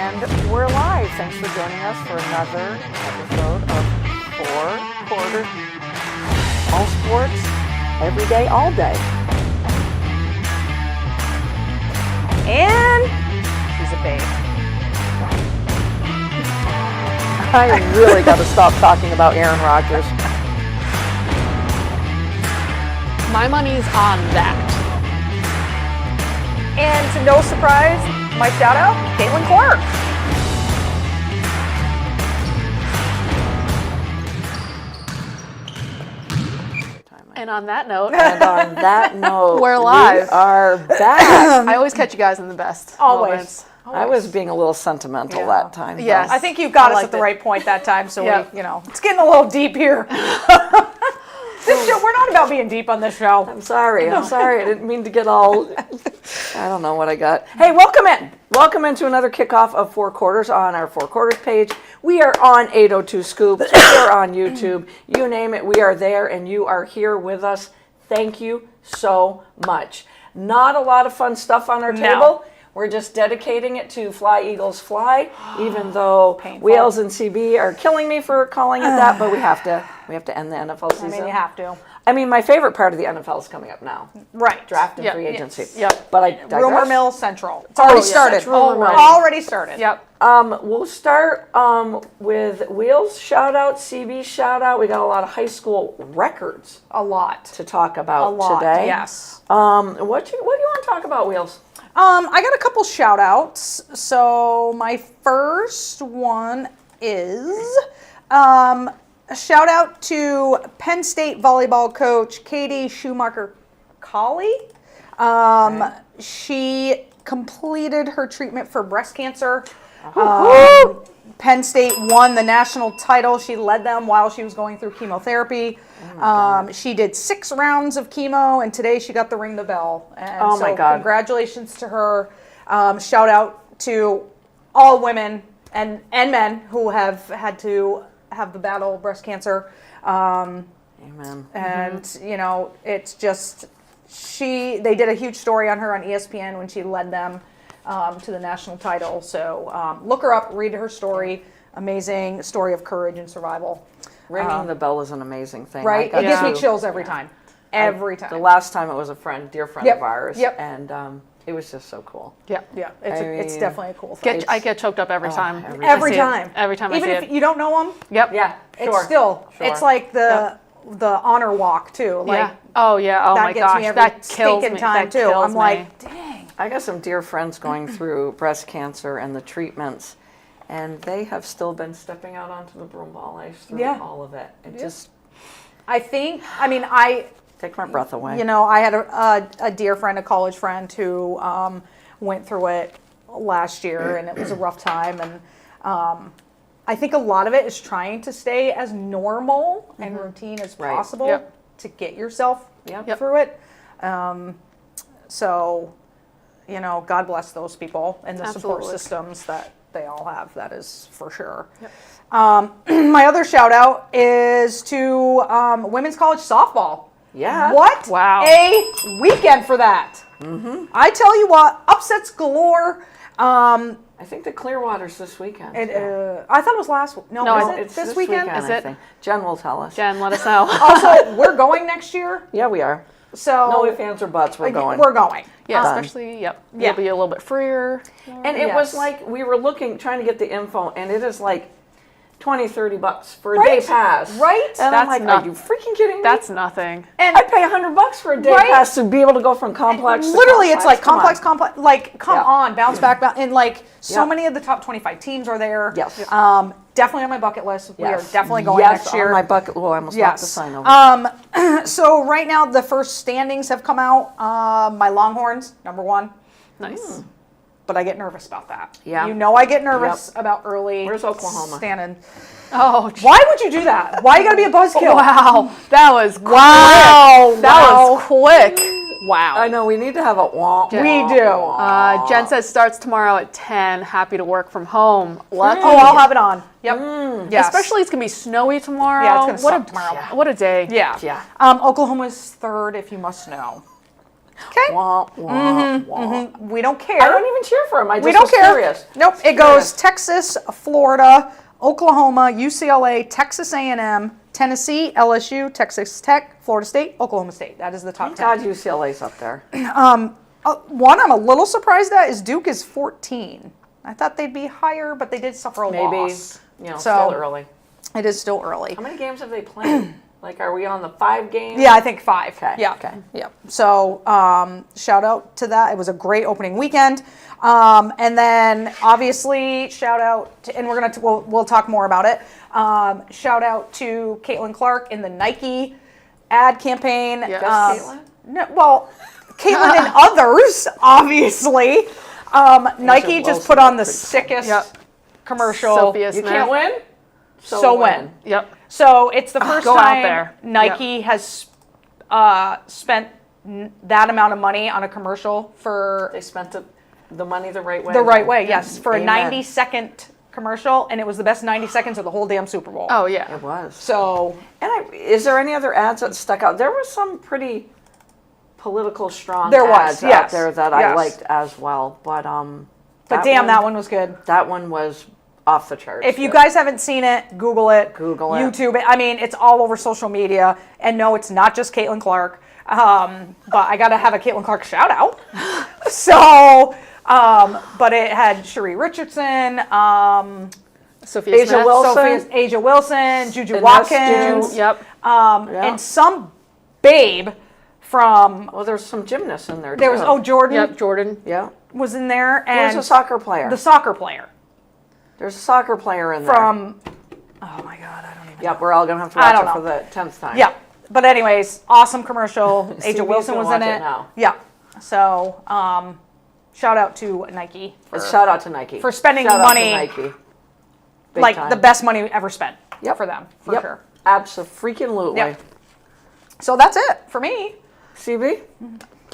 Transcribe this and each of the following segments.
And we're live. Thanks for joining us for another episode of 4 Quarters. All sports, every day, all day. And she's a babe. I really got to stop talking about Aaron Rodgers. My money's on that. And to no surprise, my shout out, Caitlin Clark. And on that note, we're live. We are back. I always catch you guys in the best Always. moments. I was being a little sentimental that time. Yes. I think you got us liked at the it. right point that time, so Yep. it's getting a little deep here. This show, we're not about being deep on this show. I'm sorry. I didn't mean to get all, I don't know what I got. Hey, welcome in. Welcome into another kickoff of 4 Quarters on our 4 Quarters page. We are on 802 Scoops. We are on YouTube. You name it, we are there, and you are here with us. Thank you so much. Not a lot of fun stuff on our table. We're just dedicating it to Fly Eagles Fly, even though Painful. Wheels and CB are killing me for calling it that, but we have to end the NFL season. I mean, you have to. I mean, my favorite part of the NFL is coming up now. Right. Draft and Yep. free agency. Yep. But I digress. Rumor Mill Central. It's already started. Already started. Yep. We'll start with Wheels shout out, CB shout out. We got a lot of high school records A lot. to talk about A lot, today. yes. What do you want to talk about, Wheels? I got a couple shout outs. So my first one is a shout out to Penn State volleyball coach Katie Schumacher-Colley. She completed her treatment for breast cancer. Penn State won the national title. She led them while she was going through chemotherapy. She did 6 rounds of chemo, and today she got the ring the bell. And my God. Congratulations to her. Shout out to all women and men who have had to have the battle of breast cancer. Amen. And, it's just, they did a huge story on her on ESPN when she led them to the national title. So look her up, read her story. Amazing story of courage and survival. Ringing the bell is an amazing thing. Right? I It gives got me to- chills every time. Every time. The last time it was a dear friend Yep. of ours. Yep. And it was just so cool. Yeah. It's mean, definitely a cool thing. I get choked up every time. Every I see it. time. Every time I Even see if it. you don't know them, Yep. Yeah, sure. it's still, Sure. it's like the honor walk too. Like, Yeah. Oh, yeah. Oh, that my gets gosh. me every That kills stinking me. time That too. kills I'm me. like, dang. I got some dear friends going through breast cancer and the treatments, and they have still been stepping out onto the broom ball ice through all of it. It just take my breath away. I had a dear friend, a college friend who went through it last year, and it was a rough time. And I think a lot of it is trying to stay as normal and routine as possible Yep. to get yourself Yep. through it. So, God bless those people and the support Absolutely. systems that they all have. That is for sure. Yep. My other shout out is to women's college softball. Yeah. What Wow. a weekend for that. I tell you what, upsets galore. I think the Clearwater's this weekend. I thought it was last week. No, No, is it It's this weekend? Is I it? think. Jen will tell us. Jen, let us know. Also, we're going next year. Yeah, we are. So No ifs, ands, or buts. We're going. We're going. Yeah, Done. especially, Yeah. You'll be a little bit freer. And it was Yes. like we were trying to get the info, and it is like $20-$30 for a Right. day pass. Right? And I'm That's like, not- are you freaking kidding me? That's nothing. And I'd pay $100 for a day Right? pass to be able to go from complex to literally, it's like Come on. complex. Like, come Yeah. on, bounce back, and like so Yeah. many of the top 25 teams are there. Yes. Definitely on my bucket list. We are Yes. definitely going Yes, next year. on my bucket. Oh, I almost knocked the Yes. sign over. So right now the first standings have come out. My Longhorns, number 1. Nice. But I get nervous about that. Yeah. I get nervous about early. Where's Oklahoma? Standing. Oh, Why would you do that? Why you gotta be a buzzkill? wow. That was quick. Wow. That was quick. Wow. I know, we need to have a womp. We do. Jen says starts tomorrow at 10. Happy to work from home. Lucky. Oh, I'll have it on. Yep. Yes. Especially it's going to be snowy tomorrow. Yeah, it's gonna what suck a, tomorrow. What a day. Yeah. Yeah. Oklahoma's third, if you must know. Okay. Wah, wah, wah. We don't care. I don't even cheer for them. I just We don't was care. curious. Nope. It goes Texas, Florida, Oklahoma, UCLA, Texas A&M, Tennessee, LSU, Texas Tech, Florida State, Oklahoma State. That is the top 10. God, UCLA's up there. One I'm a little surprised at is Duke is 14. I thought they'd be higher, but they did suffer a Maybe, loss. still So- early. It is still early. How many games have they played? Like, are we on the 5 games? Yeah, I think 5. Okay, Yeah. okay. Yeah. So shout out to that. It was a great opening weekend. And then obviously shout out to, and we'll talk more about it. Shout out to Caitlin Clark in the Nike ad campaign. Yes. Caitlin? No, well, Caitlin and others, obviously. Nike just put on the sickest Yep. commercial. Sophia You Smith. can't win? So win. Yep. So it's the first go out time there. Nike has spent that amount of money on a commercial for They spent the money the right way. the right then. way. Yes, for Amen. a 90-second commercial, and it was the best 90 seconds of the whole damn Super Bowl. Oh yeah. It was. So And is there any other ads that stuck out? There was some pretty political strong There was, ads out yes, there that I yes. liked as well. But that one was good. That one was off the charts. If you good. guys haven't seen it, Google it. Google it. YouTube it. I mean, it's all over social media. And no, it's not just Caitlin Clark. But I got to have a Caitlin Clark shout out. So, but it had Cherie Richardson, Sophia Asia Smith. Wilson. Asia Wilson, Juju And Watkins, Juju. Yep. Yeah. and some babe from Well, there's some gymnasts in there. there was too. Jordan Yep. Jordan. Yeah. was in there, There's and a soccer player. the soccer player There's a soccer player in there. from. Oh my God, I don't even. Yep, we're all gonna have to I watch don't it for know. the 10th time. Yeah, but anyways, awesome commercial. Asia CB's Wilson gonna was in watch it it. now. Yeah, so shout out to Nike for, Shout out to Nike for spending Shout money, out to Nike. Big like time. the best money ever spent. Yep. For them, for Yep. sure. Absolutely. Yep. So that's it for me. CB,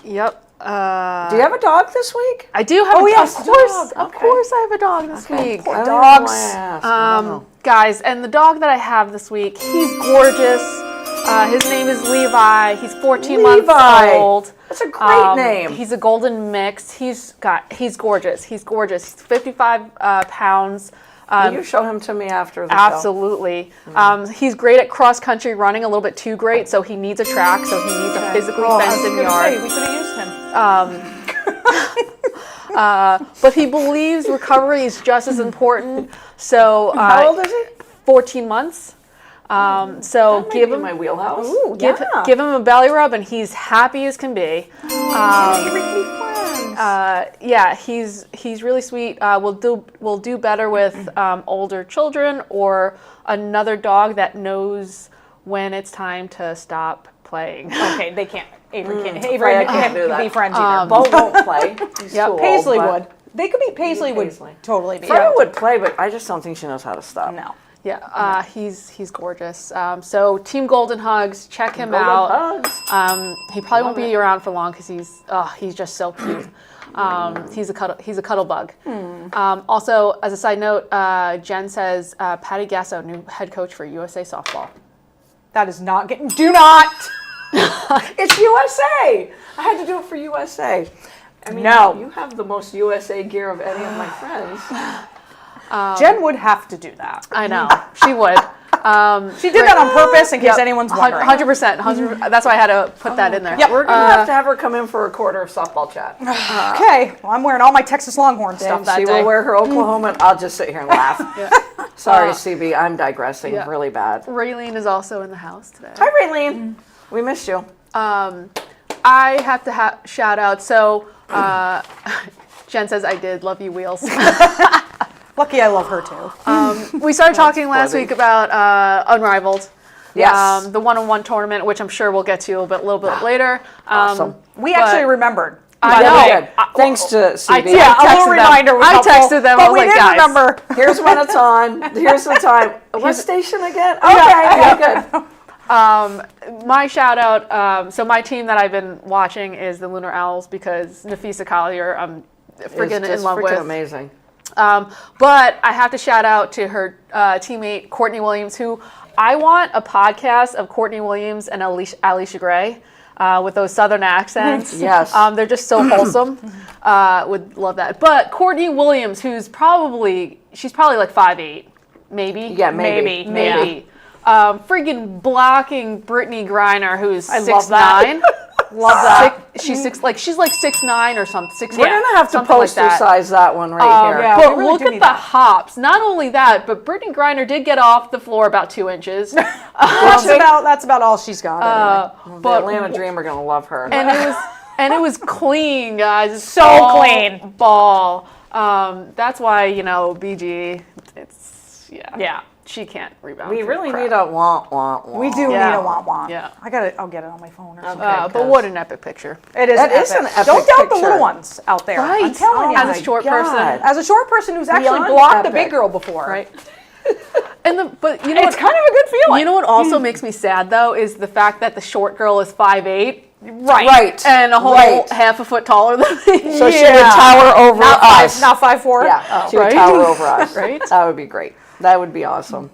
Yep. do you have a dog this week? I do have Oh, a yes, of course. dog. Of Okay. course I have a dog this week. Poor I don't even know dogs. why I asked. Wow. Guys, and the dog that I have this week, he's gorgeous. His name is Levi. He's 14 months Levi. old. That's a great name. He's a golden mix. He's gorgeous. He's gorgeous. He's 55 pounds. Will you show him to me after the show? Absolutely. He's great at cross country running, a little bit too great, so he needs a track, so he needs a physically Oh, I was fenced in gonna yard. say, we could have used him. But he believes recovery is just as important. So How old is he? 14 months. So That might give be him my wheelhouse. give him a belly rub, and he's happy as can be. Yeah, he's really sweet. We'll do better with older children or another dog that knows when it's time to stop playing. Okay, they can't. Avery can't. Freya Avery can't can't do that. be friends either. Bo won't play. He's Yep. too old, Paisley but would. They could be. Paisley would Paisley. totally be. Freya would play, but I just don't think she knows how to stop. No. Yeah, he's gorgeous. So Team Golden Hugs, check him Golden out. Hugs. He probably won't Love be it. around for long because he's just so cute. He's a cuddle bug. Also, as a side note, Jen says Patty Gasso, new head coach for USA softball. That is not getting. Do not. It's USA. I had to do it for USA. I mean, No. you have the most USA gear of any of my friends. Jen would have to do that. I know she would. She did that on purpose in case anyone's wondering. 100%. That's why I had to put that in there. Yep. We're gonna have to have her come in for a quarter of softball chat. Okay, well, I'm wearing all my Texas Longhorn stuff And that she day. will wear her Oklahoma. And I'll just sit here and laugh. Sorry, CB. I'm digressing yeah. really bad. Raylene is also in the house today. Hi, Raylene. We missed you. I have to shout out. So Jen says I did love you, Wheels. Lucky I love her too. We started talking last funny. week about Unrivaled. Yes. The one-on-one tournament, which I'm sure we'll get to a little bit later. Awesome. We actually remembered. I by the know. way. Good. Thanks to CB. Yeah, a little texted them. reminder was I helpful, texted them. but I was we like, didn't guys. remember. Here's when it's on. Here's the time. What station again? Okay, good. My shout out. So my team that I've been watching is the Lunar Owls because Nafisa Collier, I'm friggin' It's in just love freaking with. amazing. But I have to shout out to her teammate Courtney Williams, who I want a podcast of Courtney Williams and Alicia Gray. with those Southern accents. Yes. They're just so wholesome. Would love that. But Courtney Williams, she's probably like 5'8", maybe. Yeah, maybe. Maybe. Freaking blocking Brittany Griner, who's 6'9". love that. Love that. She's like 6'9" or something. 6'8". We're gonna have to something like that. poster-size that one right here. yeah. But we really look do at need the that. hops. Not only that, but Brittany Griner did get off the floor about 2 inches. That's about all she's got. Anyway. The but Atlanta Dream are gonna love her. and it was clean, guys. So All clean. ball. That's why BG. It's Yeah. She can't rebound. We for really crap. need a wah wah wah. We do Yeah. need a womp womp. Yeah. I'll get it on my phone or something. Okay. But what an epic picture. It is. That is an epic Don't doubt the picture. little ones out there. I'm Right. telling you. As my a short God. person. As a short person who's actually Beyond blocked a epic. big girl before. Right. But you know It's what? kind of a good feeling. You know what also makes me sad though is the fact that the short girl is 5'8". Right. And a whole Right. half a foot taller than me. So she would tower over not us. Not 5'4". Yeah, Oh. she would Right? tower over us. Right? That would be great. That would be awesome.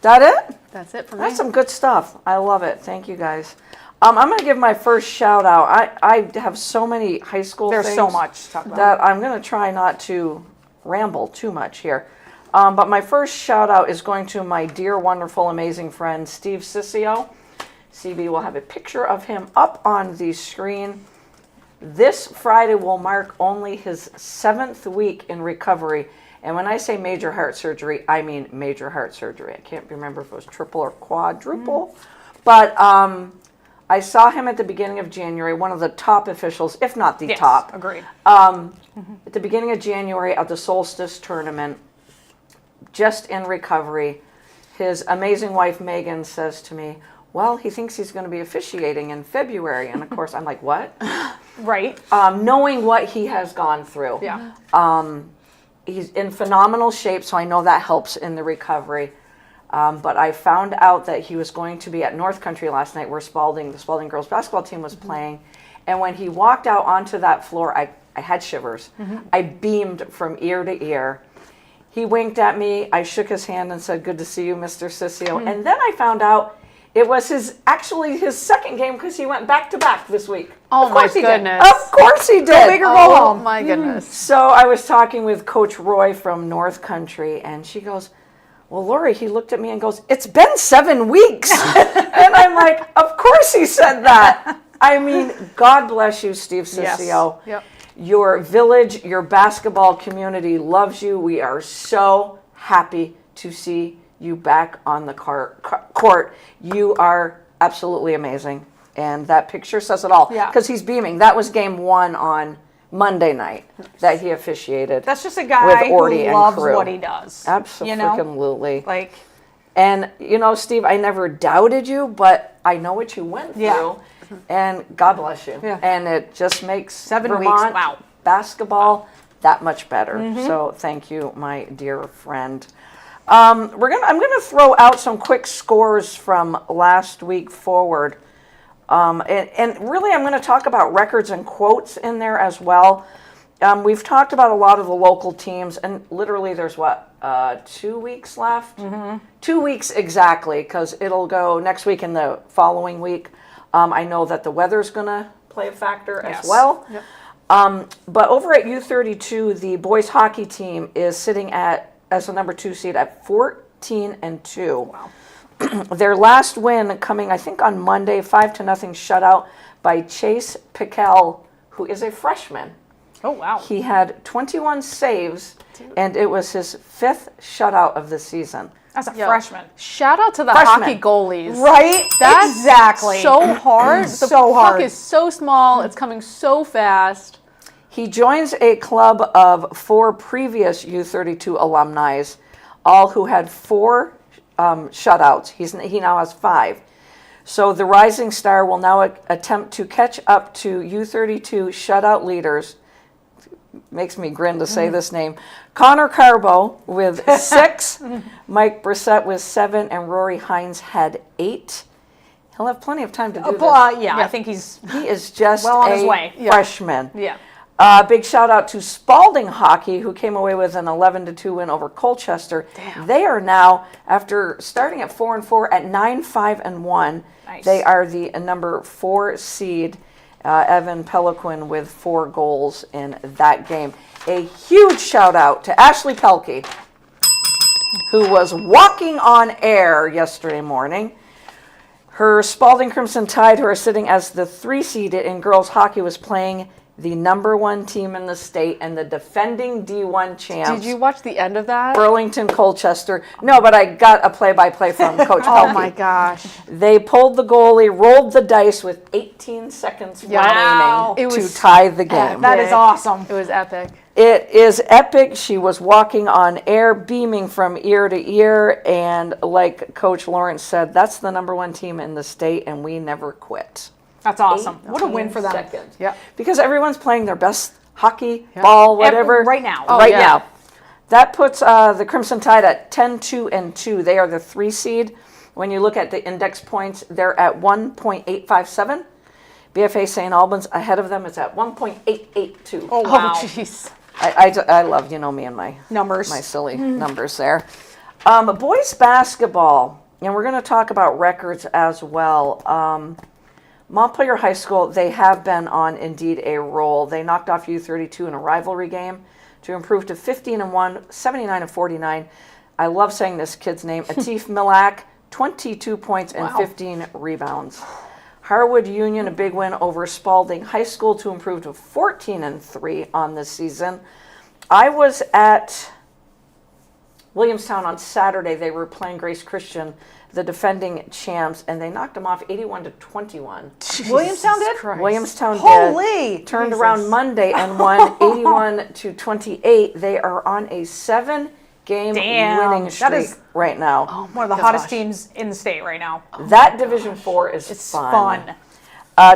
That it? That's it for me. That's some good stuff. I love it. Thank you guys. I'm going to give my first shout out. I have so many high school There's things so much to talk about. that I'm going to try not to ramble too much here. But my first shout out is going to my dear, wonderful, amazing friend, Steve Sissio. CB will have a picture of him up on the screen. This Friday will mark only his 7th week in recovery. And when I say major heart surgery, I mean major heart surgery. I can't remember if it was triple or quadruple. But I saw him at the beginning of January, one of the top officials, if not the Yes, top. agreed. At the beginning of January at the Solstice Tournament, just in recovery, his amazing wife Megan says to me, well, he thinks he's going to be officiating in February. And of course, I'm like, what? Right. Knowing what he has gone through. Yeah. He's in phenomenal shape, so I know that helps in the recovery. But I found out that he was going to be at North Country last night where the Spalding girls basketball team was playing. And when he walked out onto that floor, I had shivers. I beamed from ear to ear. He winked at me. I shook his hand and said, good to see you, Mr. Sissio. And then I found out it was actually his second game because he went back-to-back this week. Oh my course he did. goodness. Of course he did. big or go Oh home. my goodness. So I was talking with Coach Roy from North Country, and she goes, well, Lori, he looked at me and goes, it's been 7 weeks. And I'm like, of course he said that. I mean, God bless you, Steve Sissio. Yep. Your village, your basketball community loves you. We are so happy to see you back on the court. You are absolutely amazing. And that picture says it all. Yeah. Because he's beaming. That was game 1 on Monday night that he officiated. That's just a guy with Orty who and loves crew. what he does. Absolutely. Like, And, Steve, I never doubted you, but I know what you went through. Yeah. And God bless you. Yeah. And it just makes 7 weeks, Vermont wow. basketball that much better. So thank you, my dear friend. I'm gonna throw out some quick scores from last week forward. And really, I'm going to talk about records and quotes in there as well. We've talked about a lot of the local teams, and literally there's 2 weeks left? 2 weeks exactly, because it'll go next week and the following week. I know that the weather's going to play a factor as well. Yep. But over at U32, the boys hockey team is sitting as the number 2 seed at 14-2. Wow. Their last win coming, I think, on Monday, 5-0 shutout by Chase Piquel, who is a freshman. Oh, wow. He had 21 saves, and it was his 5th shutout of the season. That's a Yo, freshman. Shout out to the Freshman. hockey goalies. Right? That's exactly. so hard. The So puck hard. is so small. It's coming so fast. He joins a club of 4 previous U32 alumni, all who had 4 shutouts. He now has 5. So the rising star will now attempt to catch up to U32 shutout leaders. Makes me grin to say this name. Connor Carbo with 6, Mike Brissett with 7, and Rory Hines had 8. He'll have plenty of time to do this. Yeah, I think he's He is just well on a his way. freshman. Yeah. Big shout out to Spalding Hockey, who came away with an 11-2 win over Colchester. Damn. They are now, after starting at 4-4, at 9-5-1. Nice. They are the number 4 seed. Evan Peliquin with 4 goals in that game. A huge shout out to Ashley Pelkey, who was walking on air yesterday morning. Her Spalding Crimson Tide, who are sitting as the 3 seed in girls hockey, was playing the number 1 team in the state and the defending D1 champs. Did you watch the end of that? Burlington Colchester. No, but I got a play-by-play from Coach Pelkey. Oh my gosh. They pulled the goalie, rolled the dice with 18 seconds Wow. remaining It to was tie the game. That is awesome. It was epic. It is epic. She was walking on air, beaming from ear to ear, and like Coach Lawrence said, that's the number 1 team in the state, and we never quit. That's awesome. What a win for them. 18 seconds. Yep. Because everyone's playing their best hockey, ball, whatever. Right now. right yeah. now. That puts the Crimson Tide at 10-2-2. They are the 3 seed. When you look at the index points, they're at 1.857. BFA St. Albans ahead of them is at 1.882. Oh, wow. Oh jeez. I love, me and my Numbers. my silly numbers there. Boys basketball, and we're going to talk about records as well. Montpelier High School, they have been on indeed a roll. They knocked off U32 in a rivalry game to improve to 15-1, 79-49. I love saying this kid's name, Atif Milak, 22 points and 15 rebounds. Harwood Union, a big win over Spalding High School to improve to 14-3 on the season. I was at Williamstown on Saturday. They were playing Grace Christian, the defending champs, and they knocked them off 81-21. Williamstown did? Christ. Williamstown Holy. did. Turned around Monday and won 81-28. They are on a 7-game Damn, winning that streak is- right now. One of the hottest teams in the state right now. That Division 4 is It's fun. fun.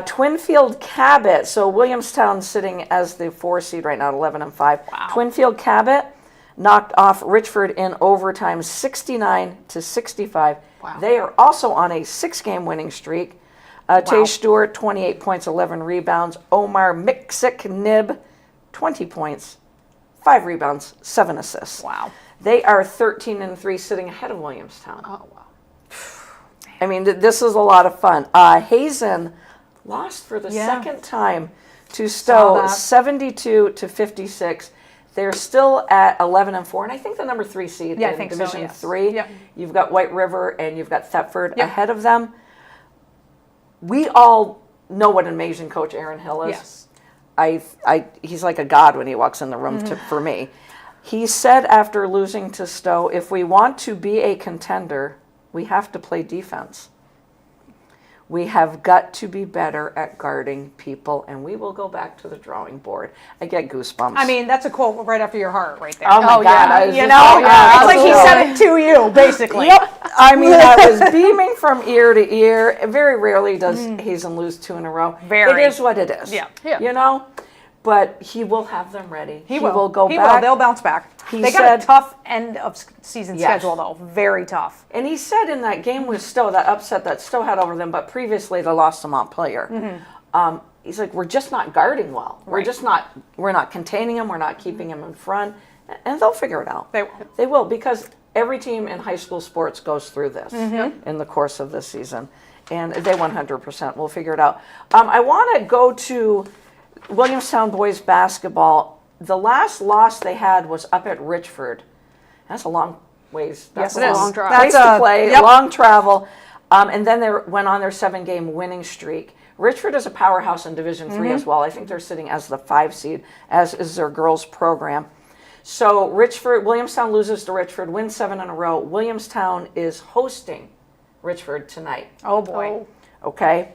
Twinfield Cabot. So Williamstown sitting as the 4 seed right now at 11-5. Wow. Twinfield Cabot knocked off Richford in overtime 69-65. Wow. They are also on a 6-game winning streak. Tay Stewart, 28 points, 11 rebounds. Omar Miksik Nib, 20 points, 5 rebounds, 7 assists. Wow. They are 13-3, sitting ahead of Williamstown. Oh wow. I mean, this is a lot of fun. Hazen lost for the Yeah. second time to Saw Stowe, that. 72-56. They're still at 11-4, and I think the number 3 seed Yeah, I in think so, Division yes. 3. Yep. You've got White River and you've got Thetford Yep. ahead of them. We all know what an amazing coach Aaron Hill is. Yes. He's like a god when he walks in the room for me. He said after losing to Stowe, if we want to be a contender, we have to play defense. We have got to be better at guarding people, and we will go back to the drawing board. I get goosebumps. I mean, that's a quote right after your heart right there. oh my Oh, God. yeah. I was You just know, like, it's like he absolutely. said it to you, basically. Yep. I mean, I was beaming from ear to ear. Very rarely does Hazen lose 2 in a row. Very. It is what it is. Yeah. Yeah. You know? But he will have them ready. He will go He back. will. They'll bounce back. He They got said- a tough end of season Yes. schedule, though. Very tough. And he said in that game with Stowe, that upset that Stowe had over them, but previously they lost to Montpelier. He's like, we're just not guarding well. We're Right. just not. We're not containing them. We're not keeping them in front, and they'll figure it out. They will. They will, because every team in high school sports goes through this in the course of this season, and they 100% will figure it out. I want to go to Williamstown boys basketball. The last loss they had was up at Richford. That's a long ways. That's Yes, it is. long drive. Place That's to a- play, yep. long travel, and then they went on their 7-game winning streak. Richford is a powerhouse in Division 3 as well. I think they're sitting as the 5 seed, as is their girls program. So Williamstown loses to Richford, wins 7 in a row. Williamstown is hosting Richford tonight. Oh, boy. Okay,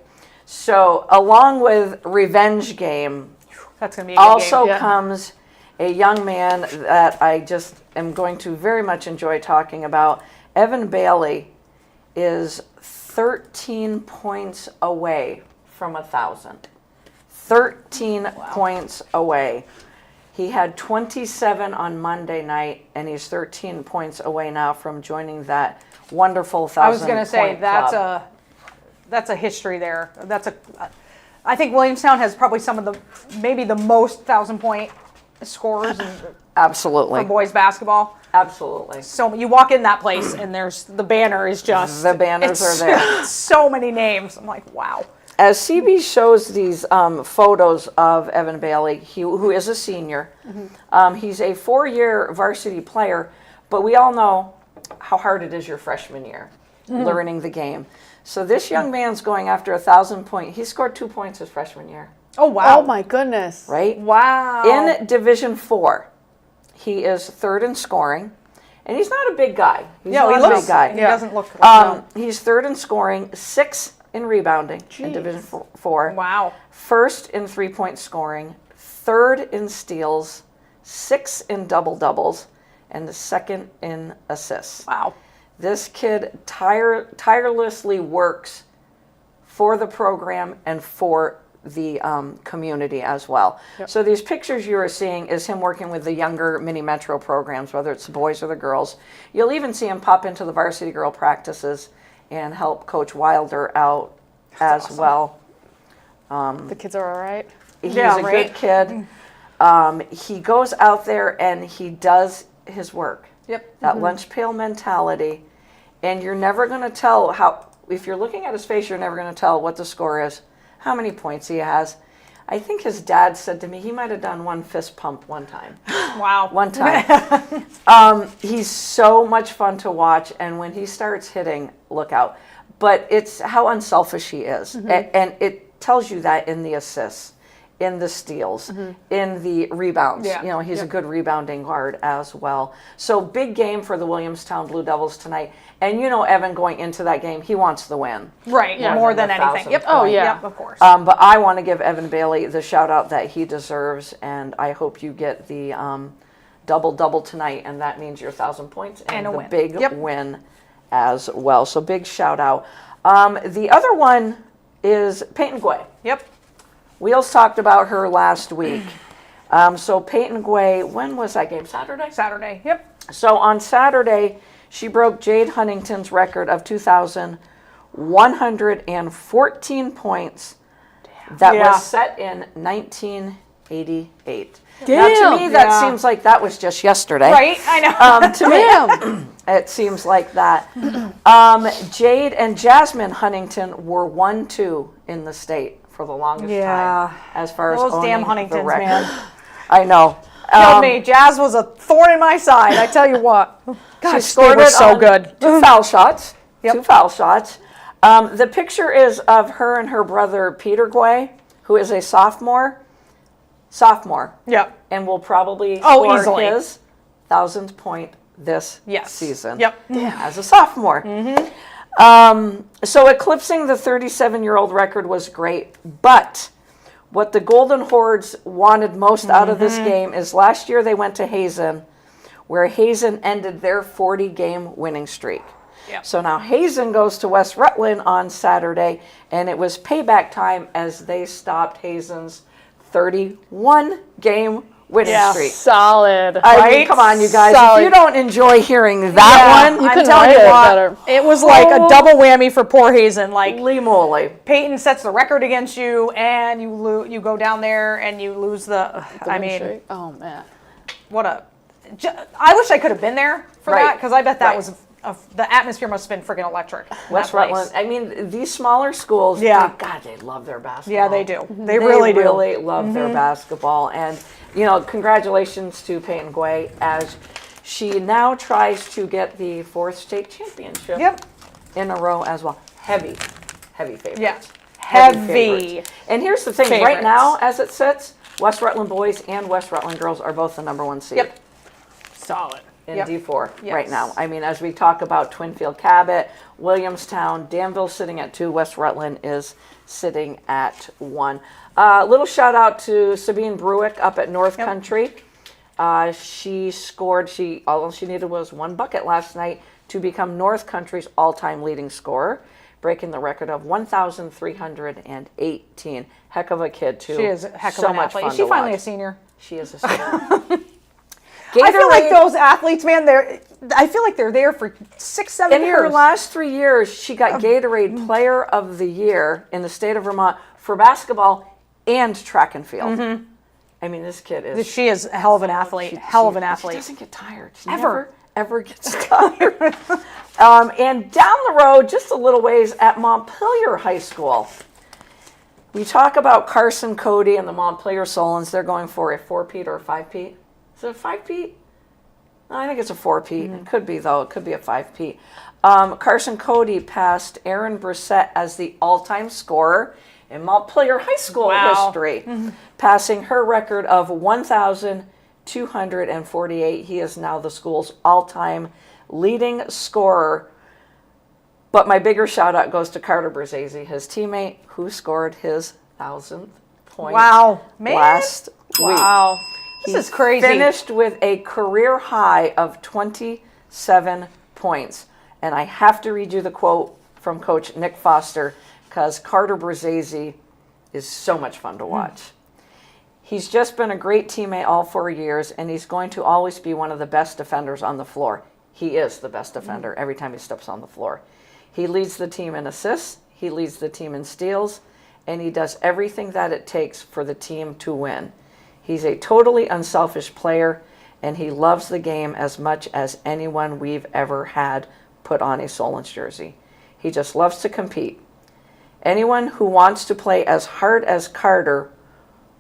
so along with revenge game, That's going to be a good also game. Yeah. comes a young man that I just am going to very much enjoy talking about. Evan Bailey is 13 points away from 1,000. 13 points away. He had 27 on Monday night, and he's 13 points away now from joining that wonderful 1,000 I was going to say, point club. that's a history there. That's I think Williamstown has probably some of maybe the most 1,000-point scorers in Absolutely. for boys basketball. Absolutely. So you walk in that place and the banner is just The banners are there. So many names. I'm like, wow. As CB shows these photos of Evan Bailey, who is a senior, he's a 4-year varsity player, but we all know how hard it is your freshman year, learning the game. So this young man's going after 1,000 points. He scored 2 points his freshman year. Oh, wow. Oh my goodness. Right? Wow. In Division 4, he is 3rd in scoring, and he's not a big guy. He's No, he not a looks, big guy. he doesn't look like He's 3rd in scoring, 6th in rebounding in Division 4. Wow. 1st in 3-point scoring, 3rd in steals, 6th in double-doubles, and the 2nd in assists. Wow. This kid tirelessly works for the program and for the community as well. Yep. So these pictures you are seeing is him working with the younger mini metro programs, whether it's the boys or the girls. You'll even see him pop into the varsity girl practices and help Coach Wilder out as awesome. well. The kids are all right. He's Yeah, a right? good kid. He goes out there and he does his work. Yep. That lunch pail mentality. And you're never going to tell if you're looking at his face, you're never going to tell what the score is, how many points he has. I think his dad said to me he might have done one fist pump one time. Wow. One time. He's so much fun to watch, and when he starts hitting, look out. But it's how unselfish he is. And it tells you that in the assists, in the steals, in the rebounds. Yeah. You know, he's a good rebounding guard as well. So big game for the Williamstown Blue Devils tonight. And you know, Evan, going into that game, he wants the win. Right. Yeah. More than the anything. 1,000 Yep. Oh, yeah. Yep, of course. But I want to give Evan Bailey the shout out that he deserves, and I hope you get the double-double tonight, and that means your 1,000 points and a the win. big Yep. win as well. So big shout out. The other one is Peyton Guay. Yep. Wheels talked about her last week. So Peyton Guay, when was that game? Saturday? Saturday. Yep. So on Saturday, she broke Jade Huntington's record of 2,114 points that Yeah. was set in 1988. Now, to Damn. me, that Yeah. seems like that was just yesterday. Right. I know. To me, it seems like that. Jade and Jasmine Huntington were 1-2 in the state for the longest Yeah. time as far as Those owning damn the Huntingtons, record. man. I know. Killed me. Jazz was a thorn in my side. I tell you what. She God, scored they were it so on good. 2 foul shots. Yep. 2 foul shots. The picture is of her and her brother Peter Guay, who is a sophomore, Yep. and will probably Oh, score easily. his 1,000th point this Yes. season. Yep. As a sophomore. So eclipsing the 37-year-old record was great, but what the Golden Hordes wanted most out of this game is last year they went to Hazen, where Hazen ended their 40-game winning streak. Yep. So now Hazen goes to West Rutland on Saturday, and it was payback time as they stopped Hazen's 31-game winning Yeah. streak. Solid. I mean, Right? come on, you guys. Solid. If you don't enjoy hearing that Yeah, one, You I'm couldn't telling write you it what, better. it was like a Oh. double whammy for poor Hazen. Like holy moly. Peyton sets the record against you, and you go down there and you lose the. I mean, Straight. Oh man. what a! I wish I could have been there for Right. that because I bet that Right. was the atmosphere must have been freaking electric. in West that place. Rutland. I mean, these smaller schools, Yeah. God, they love their basketball. Yeah, they do. They really do. Mm-hmm. They really love their basketball. And, you know, congratulations to Peyton Guay as she now tries to get the 4th state championship Yep. in a row as well. Heavy favorites. Yeah. Heavy Heavy. favorites. And here's the thing, right favorites. now, as it sits, West Rutland boys and West Rutland girls are both the #1 seed. Yep. Solid. In Yep. D4 right Yes. now. I mean, as we talk about Twinfield Cabot, Williamstown, Danville sitting at 2, West Rutland is sitting at 1. Little shout out to Sabine Bruick up at North Country. She scored, all she needed was 1 bucket last night to become North Country's all-time leading scorer, breaking the record of 1,318. Heck of a kid, too. She is a heck of so an much athlete. fun Is she to finally watch. a senior? She is a senior. I feel like Gatorade- those athletes, man, I feel like they're there for 6-7 In years. her last 3 years, she got Gatorade Player of the Year in the state of Vermont for basketball and track and field. I mean, this kid is... She is a hell of an athlete. Hell of an She athlete. doesn't get tired. She Ever. never gets tired. And down the road, just a little ways, at Montpelier High School, we talk about Carson Cody and the Montpelier Solons. They're going for a 4-peat or a 5-peat. Is it a 5-peat? No, I think it's a 4-peat. It could be, though. It could be a 5-peat. Carson Cody passed Aaron Brissett as the all-time scorer in Montpelier High School history, passing her record of 1,248. He is now the school's all-time leading scorer. But my bigger shout-out goes to Carter Brzezzi, his teammate, who scored his 1,000th point last week. Wow. This is crazy. Finished with a career high of 27 points. And I have to read you the quote from Coach Nick Foster, because Carter Brzezzi is so much fun to watch. He's just been a great teammate all 4 years, and he's going to always be one of the best defenders on the floor. He is the best defender every time he steps on the floor. He leads the team in assists, he leads the team in steals, and he does everything that it takes for the team to win. He's a totally unselfish player, and he loves the game as much as anyone we've ever had put on a Solons jersey. He just loves to compete. Anyone who wants to play as hard as Carter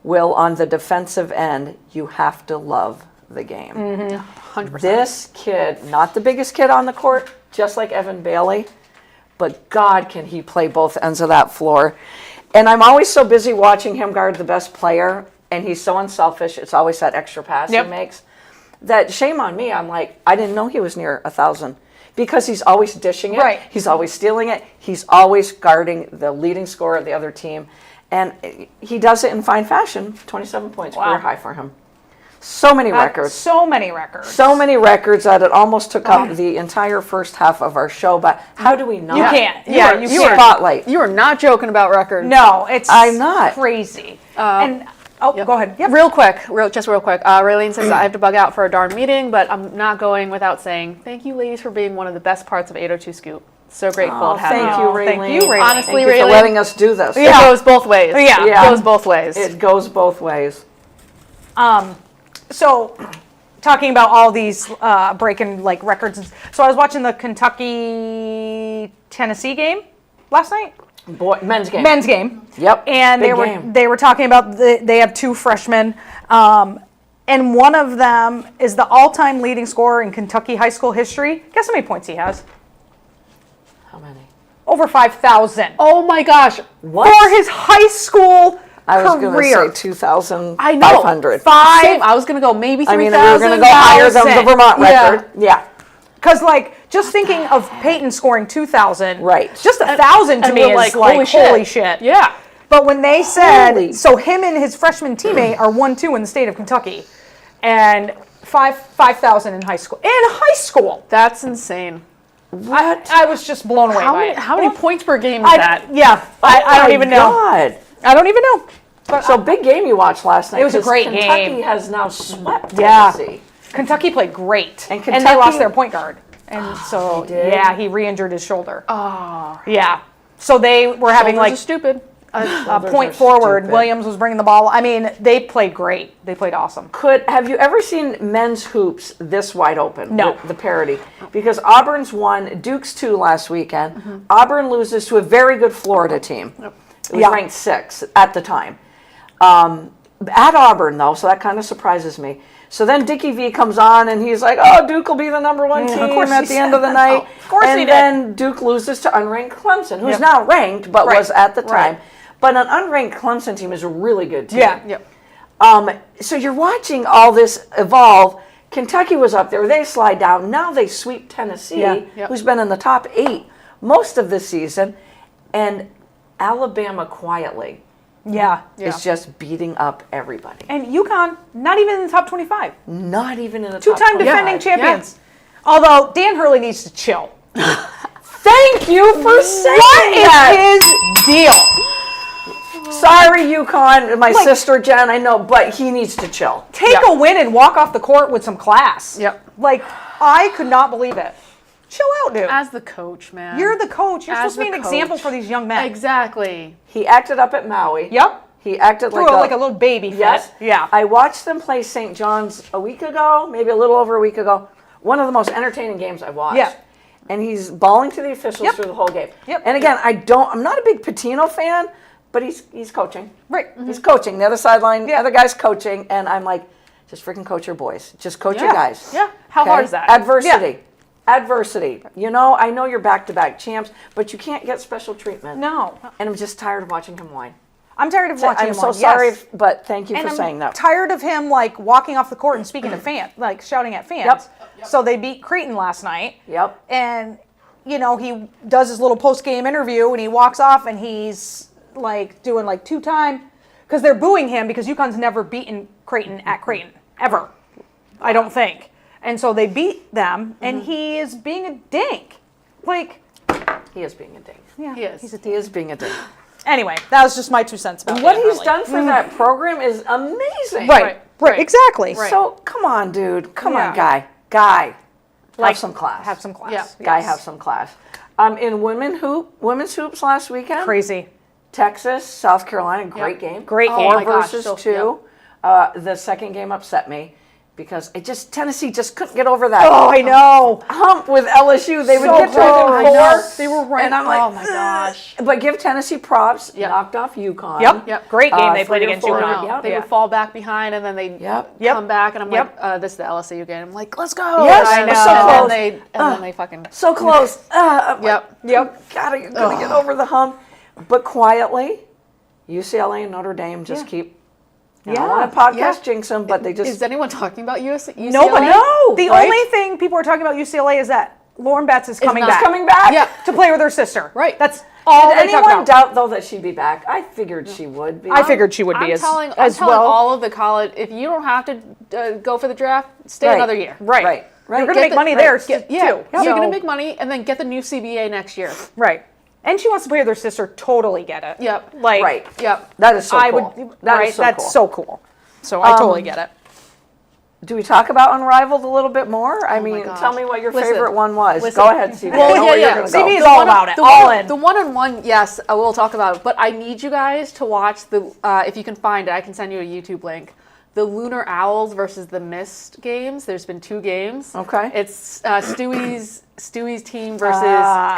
will on the defensive end, you have to love the game. 100%. This kid, not the biggest kid on the court, just like Evan Bailey, but God, can he play both ends of that floor. And I'm always so busy watching him guard the best player, and he's so unselfish. It's always that extra pass he makes. That shame on me. I'm like, I didn't know he was near 1,000. Because he's always dishing it. Right. He's always stealing it. He's always guarding the leading scorer of the other team. And he does it in fine fashion. 27 points, career high for him. So many records. So many records. So many records that it almost took up the entire first half of our show. But how do we not? You can't. You are- Spotlight. You are not joking about records. No, it's I'm not. crazy. And go ahead. Yep. Real quick. Raylene says I have to bug out for a darn meeting, but I'm not going without saying thank you, ladies, for being one of the best parts of 802 Scoop. So grateful to have Thank you, Raylene. Thank you, Raylene. Honestly, Thank you for Raylene, letting us do this. It goes both ways. Yeah. It goes both ways. It goes both ways. So, talking about all these breaking like records. So I was watching the Kentucky-Tennessee game last night. Men's game. Men's game. Yep. And Big game. they were talking about they have 2 freshmen, and one of them is the all-time leading scorer in Kentucky high school history. Guess how many points he has? How many? Over 5,000 Oh my gosh. What? for his high school I was going to career. say 2,500. I know. Same. I was going to go maybe 3,000. I mean, we were going to go higher than the Vermont record. Yeah. Because, like, just thinking of Peyton scoring 2,000, Right. Just 1,000 to And me we're is like, holy shit. Yeah. But when they said, Holy. so him and his freshman teammate are 1-2 in the state of Kentucky, and 5,000 in high school. In high school! That's insane. What? I was just blown away by it. How many points per game is that? Yeah, I don't even know. God. I don't even know. But So big game you watched last night. It was a 'cause great Kentucky game. has now swept Yeah. Tennessee. Kentucky played great. And they Kentucky- lost their point guard. And so, They did? yeah, he re-injured his shoulder. Oh. Yeah. So they were having Shoulders like are stupid. a Shoulders point are forward. stupid. Williams was bringing the ball. I mean, they played great. They played awesome. Have you ever seen men's hoops this wide open? No. The parity. Because Auburn's won, Duke's 2 last weekend. Auburn loses to a very good Florida team. It was Yeah. ranked 6 at the time. At Auburn, though, so that kind of surprises me. So then Dickie V comes on, and he's like, oh, Duke will be the #1 team of course at he the end said of the that. night. Oh, of course and he did. then Duke loses to unranked Clemson, who's Yep. now ranked, but Right. was at the time. Right. But an unranked Clemson team is a really good team. Yeah. Yep. So you're watching all this evolve. Kentucky was up there. They slide down. Now they sweep Tennessee, Yeah. Yep. who's been in the top 8 most of the season. And Alabama quietly Yeah. is just beating up everybody. And UConn, not even in the top 25. Not even in the top Two-time 25. defending champions. Although Dan Hurley needs to chill. Thank you for saying What that. is his deal? Sorry, UConn, my sister Jen, I know, but he needs to chill. Take a win and walk off the court with some class. Yep. Like, I could not believe it. Chill out, dude. As the coach, man. You're the coach. You're As supposed to be the an example coach. for these young men. Exactly. He acted up at Maui. Yep. He acted Threw like a little baby fit. Yes. Yeah. I watched them play St. John's a week ago, maybe a little over a week ago. One of the most entertaining games I watched. Yeah. And he's bawling to the officials Yep. through the whole game. Yep. And again, I'm not a big Patino fan, but he's coaching. Right. He's coaching. The other sideline, the Yeah. other guy's coaching, and I'm like, just freaking coach your boys. Just coach your guys. Yeah. How Okay? hard is that? Adversity. Adversity. You know, I know you're back-to-back champs, but you can't get special treatment. No. And I'm just tired of watching him whine. I'm tired of watching I'm him so whine, sorry, yes. but thank you And for I'm saying that. tired of him like walking off the court and speaking to fans, like shouting at fans. Yep. So they beat Creighton last night. Yep. And you know, he does his little post-game interview and he walks off and he's like doing like two-time because they're booing him because UConn's never beaten Creighton at Creighton ever. I don't think. And so they beat them and he is being a dink. Like He is being a dink. yeah, He is. he's a He dink. is being a dink. Anyway, that was just my 2 cents about What him, he's really. done for that program is amazing. Right. Right. Exactly. Right. So come on, dude. Come Yeah. on, guy. Like, Have some class. Have some class. Yeah. Guy, Yes. have some class. In women's hoops last weekend. Crazy. Texas, South Carolina, great game. Great Oh game. Four my gosh, versus so- two. The second game upset me because Tennessee just couldn't get over that Oh, I know. hump with LSU. They would So get to close. within I four. know. They were right. And I'm like, oh my gosh. But give Tennessee props. Yep. Knocked off UConn. Yep. Great game they played 3 or against 4. UConn. Yep. They Yeah. would fall back behind and then they Yep. come back and I'm Yep. like, this is the LSU game. I'm like, let's go. Yes, I And know. so close. then they fucking. So close. I'm like, Yep. Yep. you're gonna get over the hump. But quietly, UCLA and Notre Dame just keep. I don't want to podcast jinx them, but they just. Is anyone talking about UCLA? Nobody. No, The right? only thing people are talking about UCLA is that Lauren Betts is coming not back. coming back. Yeah. to play with her sister. Right. That's all Did they talk anyone about. doubt though that she'd be back? I figured she would be. I figured she would be I'm as telling well. all of the college, if you don't have to go for the draft, stay Right. another year. Right. Right. Right. You're going to Get make the- money right. there Get- too. Yeah, you're So- going to make money and then get the new CBA next year. Right. And she wants to play with her sister. Totally get it. Yep. Like, Right. Yep. That is so I cool. would. That right. is so That's cool. so cool. So I totally get it. Do we talk about Unrivaled a little bit more? I mean, gosh. tell me what your Listen, favorite one was. listen. Go ahead, CB. Well, I know where yeah, you're yeah. gonna CB go. is all about it. All in. The one-on-one, yes, I will talk about it. But I need you guys to watch the. If you can find it, I can send you a YouTube link. The Lunar Owls versus the Mist games. There's been 2 games. Okay. It's Stewie's team versus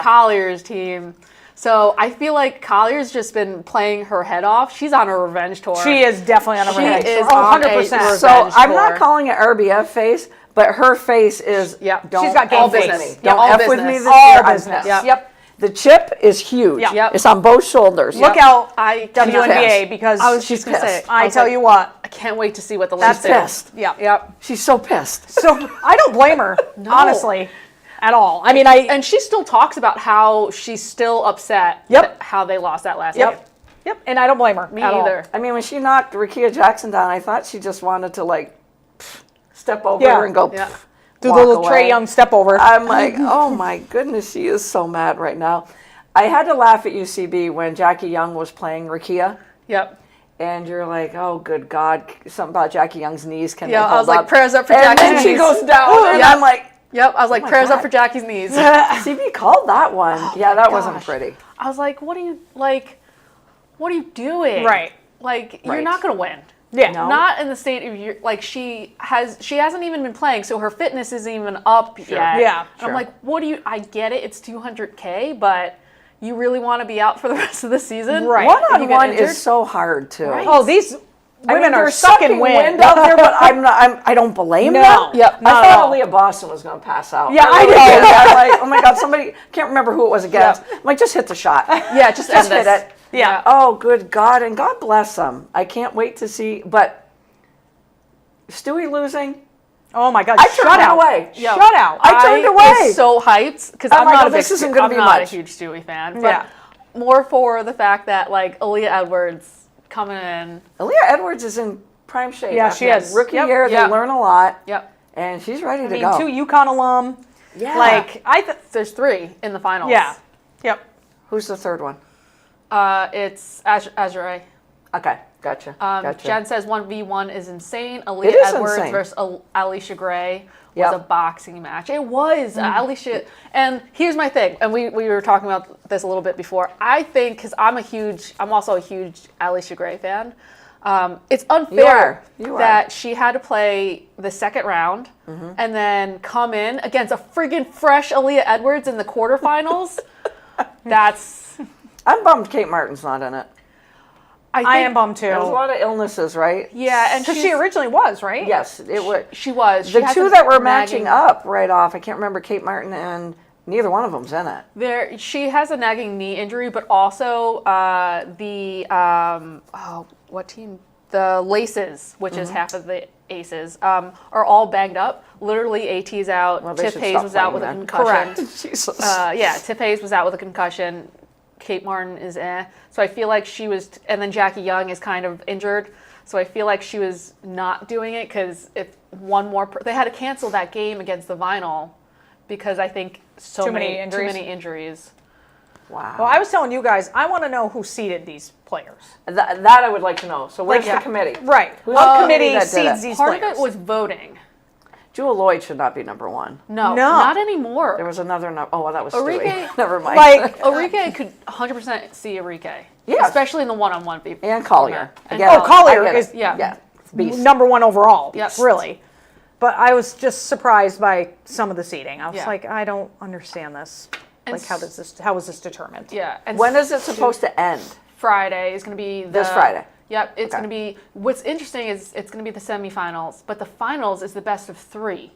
Collier's team. So I feel like Collier's just been playing her head off. She's on a revenge tour. She is definitely on a She revenge. is Oh, on a 100%. revenge So I'm tour. not calling it RBF face, but her face is. Yep. Don't She's got game F with face. me. Yep. Don't All F with me business. this All year. I'm business. pissed. Yep. The chip is huge. Yep. Yep. It's on both shoulders. Look out, I WNBA, pissed. because I was She's just gonna say. pissed. I I was tell like, you what. I can't wait to see what the She's Lakers do. pissed. Yeah. Yep. She's so pissed. So I don't blame her, honestly, at all. I mean, And she still talks about how she's still upset. Yep. At how they lost that last game. Yep, and I don't blame her. Me at all. either. I mean, when she knocked Rakia Jackson down, I thought she just wanted to like step over Yeah. her and go. Yeah. Do the walk little Trey away. Young step over. I'm like, oh my goodness, she is so mad right now. I had to laugh at UCB when Jackie Young was playing Rakia, Yep. and you're like, oh good God, something about Jackie Young's knees. Can Yeah, they I hold was like, up? prayers up for And Jackie's then she knees. goes down, and Yeah. I'm like, Yep. I was like, my prayers God. up for Jackie's knees. CB called that one. Yeah, that wasn't gosh. pretty. I was like, what are you doing? Right. Like, you're Right. not gonna win. Yeah. No. Not in the state of your, like she hasn't even been playing, so her fitness isn't even up yet. Yeah, And sure. I'm like, I get it, it's $200K, but you really want to be out for the rest of the season? Right. One If you get on one injured? is so hard too. Right. Oh, these I women mean, are they're sucking wind. out there, but I don't blame No. them. Yep, I not at thought all. Aaliyah Boston was going to pass out. Yeah, I really know. did. I'm like, oh my God, somebody, can't remember who it was against. I'm like, just hit the shot. Yeah, just Just end hit this. it. Yeah. Oh, good God, and God bless them. I can't wait to see, but Stewie losing, Oh my God! I turned shut it out. away. Yo, Shut out. I turned away. was so hyped because I'm I'm like, not oh, a big this isn't gonna I'm be not much. a huge Stewie fan, but Yeah. more for the fact that like Aaliyah Edwards coming in. Aaliyah Edwards is in prime shape. Yeah, after she that is. Rookie Yep. year, they Yep. learn a lot, Yep. and she's ready I to mean, go. 2 UConn alum. Yeah. Like There's 3 in the finals. yeah. Yep. Who's the third one? It's Azure. Okay, gotcha. Jen says 1v1 is insane. It Aaliyah is Edwards insane. versus Alicia Gray was Yep. a boxing match. It was. Alicia. And here's my thing, and we were talking about this a little bit before. I think, because I'm also a huge Alicia Gray fan, it's unfair You are. that she had to play the second round and then come in against a friggin' fresh Aaliyah Edwards in the quarterfinals. That's... I'm bummed Kate Martin's not in it. I am bummed too. There's a lot of illnesses, right? Yeah, and Because she originally was, right? Yes, it was. She was. The She has two a that were nagging- matching up right off, I can't remember Kate Martin, and neither one of them's in it. She has a nagging knee injury, but also what team? The Laces, which is half of the Aces, are all banged up. Literally, AT's out. Well, they Tiff should Hayes stop was out with playing a then. concussion. Correct. Jesus. Yeah, Tiff Hayes was out with a concussion. Kate Martin is So I feel like she was, and then Jackie Young is kind of injured. So I feel like she was not doing it because if one more, they had to cancel that game against the Vinyl because I think Too many too injuries. many injuries. Wow. Well, I was telling you guys, I want to know who seeded these players. That I would like to know. So where's Like, the committee? Right. Who's What the committee that did seeds it? these Part players? of it was voting. Jewel Lloyd should not be number one. No, No. not anymore. There was another number. Oh, well, that was Enrique- Stewie. Never mind. Like, Enrique could 100% see Enrique. Yes. Especially in the one-on-one people. and Collier. And Again, Collier I get it. is- Yeah. Beast. number one overall, Yep. really. But I was just surprised by some of the seating. I was Yeah. like, I don't understand this. And Like, how is this determined? Yeah. And When is it supposed to end? Friday is going to be This Friday. Yep, it's Okay. going to be. What's interesting is it's going to be the semifinals, but the finals is the best of 3.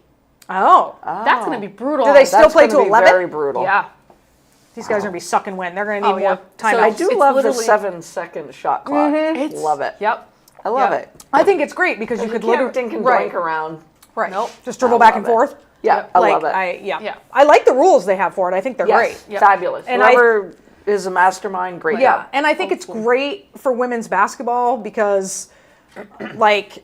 Oh. That's going to be brutal. Do they still That's play gonna to be 11? Very brutal. Yeah. These guys are going to be sucking wind. They're going to need Oh, more yeah. time. So I out. do It's love the literally- 7-second shot clock. It's, Love it. Yep. I love Yep. it. I think it's great because you You could can't literally dink and right, doink around. right. Nope. Just dribble I back love and it. forth. Yeah, I like love it. Yeah. I like the rules they have for it. I think they're Yes, great. Yep. fabulous. And Whoever is a mastermind, great Yeah, job. and I think it's great for women's basketball because, like,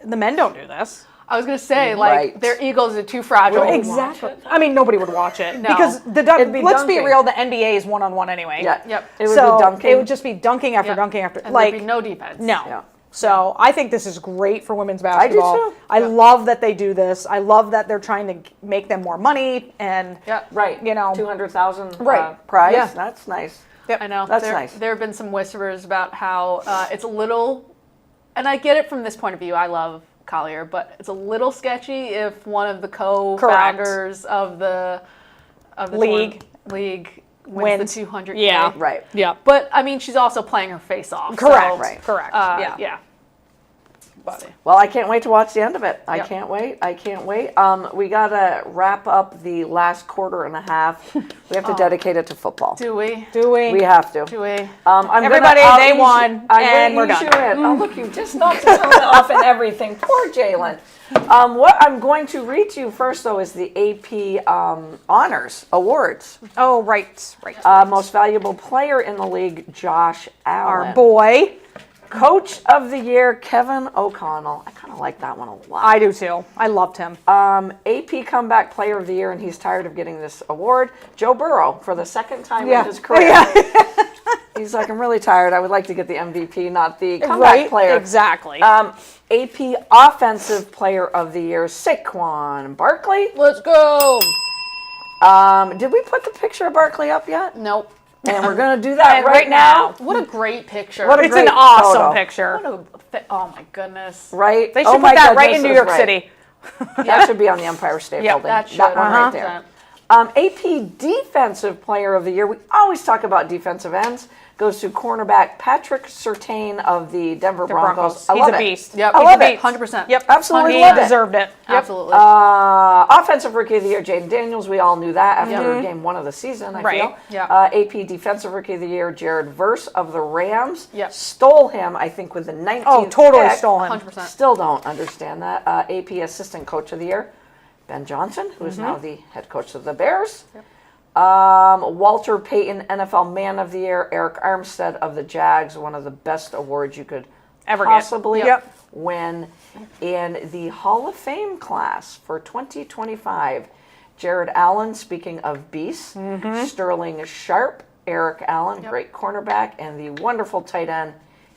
the men don't do this. I was going to say, like, Right. their egos are too fragile. Right. Exactly. I mean, nobody would watch it No. because It'd be let's be dunking. real, the NBA is one-on-one anyway. Yeah. Yep. It would so be dunking. it would just be dunking after Yep. dunking after. And like there'd be no defense. no. Yeah. So I think this is great for women's do basketball. too. I love that they do this. I love that they're trying to make them more money and Yep. Right. You know. 200,000 Right. prize. Yeah. That's nice. I know. That's there, nice. There have been some whispers about how it's a little, and I get it from this point of view. I love Collier, but it's a little sketchy if one of the co-founders of the League. league Wins. wins the 200K. Yeah. Right. yeah. But I mean, she's also playing her face off. Correct. So, Right. Correct. yeah. yeah. Well, I can't wait to watch the end of it. I Yep. can't wait. I can't wait. We got to wrap up the last quarter and a half. We have to dedicate it to football. Do we? Do we? We have to. Do we? I'm Everybody, I'll they ease won, I'm and gonna we're ease done. you in. Oh, look, you just knocked the helmet off and everything. Poor Jalen. What I'm going to read to you first, though, is the AP Honors Awards. Oh, right. Most Valuable Player in the League, Josh Allen. Our boy. Coach of the Year, Kevin O'Connell. I kind of like that one a lot. I do too. I loved him. AP Comeback Player of the Year, and he's tired of getting this award. Joe Burrow, for the second time in his career. He's like, I'm really tired. I would like to get the MVP, not the comeback player. Exactly. AP Offensive Player of the Year, Saquon Barkley. Let's go. Did we put the picture of Barkley up yet? Nope. And we're going to do that And right now. What a great picture. What a It's great an awesome photo. picture. Oh my goodness. Right? They should Oh put my that right goodness, in New is York right. City. That should be on the Empire State Yeah, Building. That should. That one right there. 100%. AP Defensive Player of the Year. We always talk about defensive ends. Goes to cornerback Patrick Surtain of the Denver Broncos. I He's love a it. beast. Yep. I he's love a it. beast. 100%. Yep. Absolutely He love it. deserved it. Absolutely. Offensive Rookie of the Year, Jaden Daniels. We all knew that after game 1 of the season, I Right. feel. Yeah. AP Defensive Rookie of the Year, Jared Verse of the Rams. Yep. Stole him, I think, with the 19th Oh, totally pick. stole him. 100%. Still don't understand that. AP Assistant Coach of the Year, Ben Johnson, who is now the head coach of the Bears. Walter Payton, NFL Man of the Year, Eric Armstead of the Jags, one of the best awards you could Ever get. possibly Yep. win. In the Hall of Fame class for 2025, Jared Allen, speaking of beasts, Sterling Sharp, Eric Allen, great cornerback, and the wonderful tight end,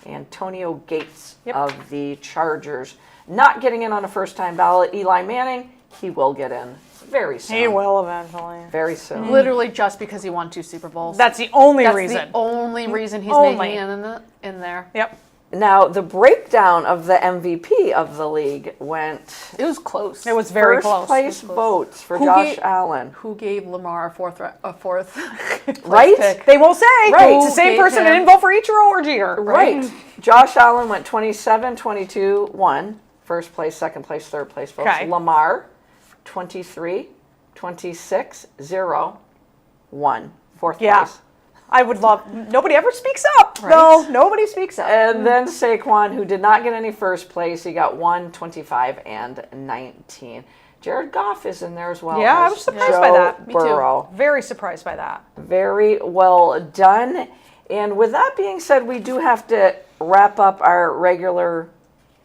Antonio Gates of the Chargers. Not getting in on a first-time ballot. Eli Manning, he will get in very soon. He will eventually. Very soon. Literally just because he won 2 Super Bowls. That's the only That's reason. the only reason he's Only. making it in there. Yep. Now, the breakdown of the MVP of the league went It was close. It was very first close. place votes for Who Josh gave- Allen. Who gave Lamar a fourth Right? pick? They will say Right. it's the same Who person gave that didn't vote for Ichiro or Jeter. Right. Josh Allen went 27, 22, 1. First place, second place, third place votes. Okay. Lamar, 23, 26, 0, 1. Fourth Yeah. place. I would love. Nobody ever speaks up. Right. No, nobody speaks up. And then Saquon, who did not get any first place, he got 1, 25, and 19. Jared Goff is in there as well. Yeah, I as was surprised Joe by that. Me too. Burrow. Very surprised by that. Very well done. And with that being said, we do have to wrap up our regular,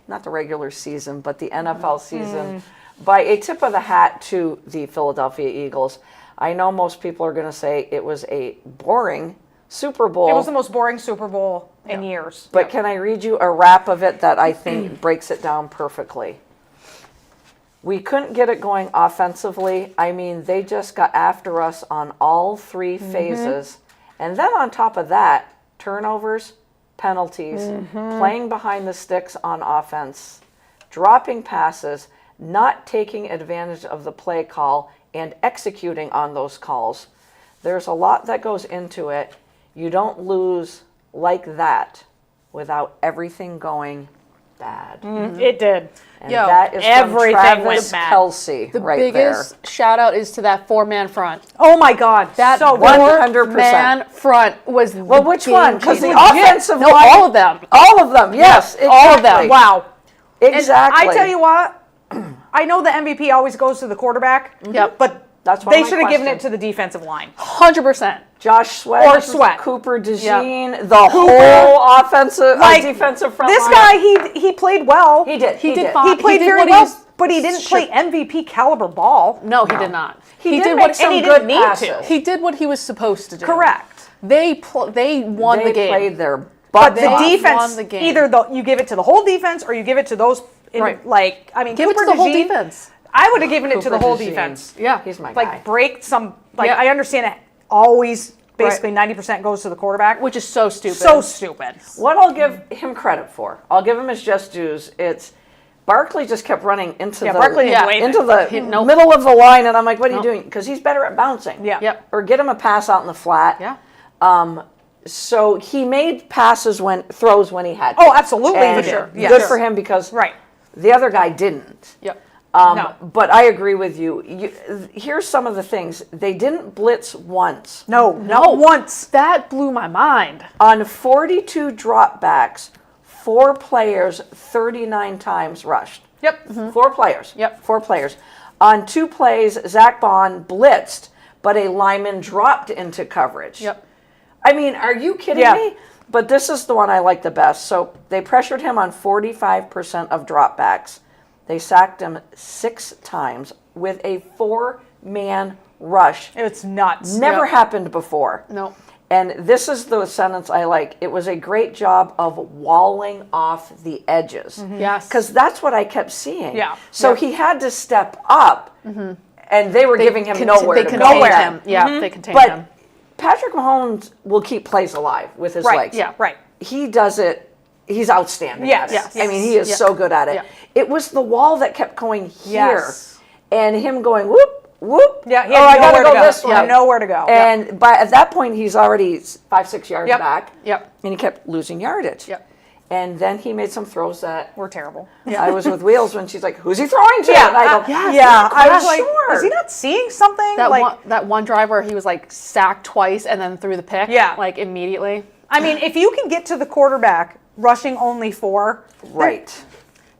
not the regular season, but the NFL season by a tip of the hat to the Philadelphia Eagles. I know most people are going to say it was a boring Super Bowl. It was the most boring Super Bowl in years. But can I read you a wrap of it that I think breaks it down perfectly? We couldn't get it going offensively. I mean, they just got after us on all 3 phases. And then on top of that, turnovers, penalties, playing behind the sticks on offense, dropping passes, not taking advantage of the play call, and executing on those calls. There's a lot that goes into it. You don't lose like that without everything going bad. It did. And Yo, that is everything from Travis went bad. Kelce The right biggest shout out is to that 4-man front. Oh my God. That so one- good. 100%. 4-man front was Well, which one? Because the game-changing. offensive No, line, all of them. all of them, yes, exactly. all of them. Wow. Exactly. And I tell you what, I know the MVP always goes to the quarterback. Yep. But That's one of they my should have given questions. it to the defensive line. 100%. Josh Sweat, Or Sweat. Cooper DeJean, the whole offensive, defensive front This line. guy, he played well. he did, He did He fine. played did very what he well, was- but he didn't play MVP caliber ball. No, he did not. He did did make what some and he good didn't need to. passes. he did what he was supposed to do. Correct. They won They the game. played their But butt the off. defense, won the game. either you give it to the whole defense or you give it to those, Right. Give Cooper it to the whole DeJean, defense. I would have given it to the Cooper whole DeJean. defense. Yeah. He's my guy. Like break some, Yeah. I understand it always basically 90% goes to the quarterback. Which is so stupid. So stupid. What I'll give him credit for, I'll give him his just dues. It's Barkley just kept running into Yeah, the Barkley didn't do anything. into the Nope. middle of the line, and I'm like, "What are Nope. you doing?" Because he's better at bouncing. Yeah. Yep. Or get him a pass out in the flat. Yeah. So he made throws when he had to. Oh, absolutely, And for sure. Good Yes. for him because Right. the other guy didn't. Yep. No. But I agree with you. Here's some of the things. They didn't blitz once. No, not once. That blew my mind. On 42 dropbacks, 4 players 39 times rushed. Yep. 4 players. Yep. 4 players. On 2 plays, Zach Bond blitzed, but a lineman dropped into coverage. Yep. I mean, are you kidding Yeah. me? But this is the one I like the best. So they pressured him on 45% of dropbacks. They sacked him 6 times with a 4-man rush. It's nuts. Never Yep. happened before. No. And this is the sentence I like. It was a great job of walling off the edges. Yes. Because that's what I kept seeing. Yeah. So he had to step up, and they were giving him nowhere They to contained go. him. Yeah, they contained But him. Patrick Mahomes will keep plays alive with his Right. legs. Yeah. Right. He does it. He's outstanding. Yes, at it. yes, I mean, he is yes. so good at it. Yeah. It was the wall that kept going here, Yes. and him going whoop whoop. Yeah, he oh, had I gotta nowhere to go go. this way. Yeah, nowhere to go. And at that point, he's already 5-6 yards Yep. back. Yep. And he kept losing yardage. Yep. And then he made some throws that We're terrible. I was with Wheels when she's like, "Who's he throwing to?" Yeah, And I go, yes, yeah. I was yeah, like, sure. is he not seeing something? That one drive where he was like sacked twice and then threw the pick. Yeah. Like immediately. I mean, if you can get to the quarterback rushing only 4, Right.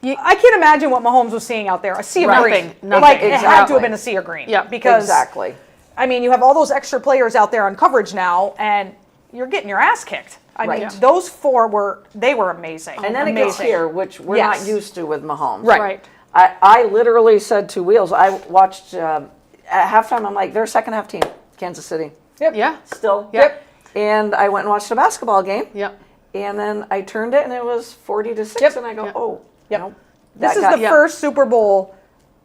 I can't imagine what Mahomes was seeing out there. A sea of Nothing, green. nothing. Like, it had to Exactly. have been a sea of green. Yeah, Because, Exactly. I mean, you have all those extra players out there on coverage now, and you're getting your ass kicked. I mean, Right. those 4 were amazing. And then it amazing. gets here, which we're Yes. not used to with Mahomes. Right. I literally said to Wheels, I watched at halftime, I'm like, they're a second half team, Kansas City. Yep. Yeah. Still. Yep. And I went and watched a basketball game. Yep. and then I turned it, and it was 40-6, Yep. and I go, Yep. oh, Yep. nope. This That is got- the first Super Bowl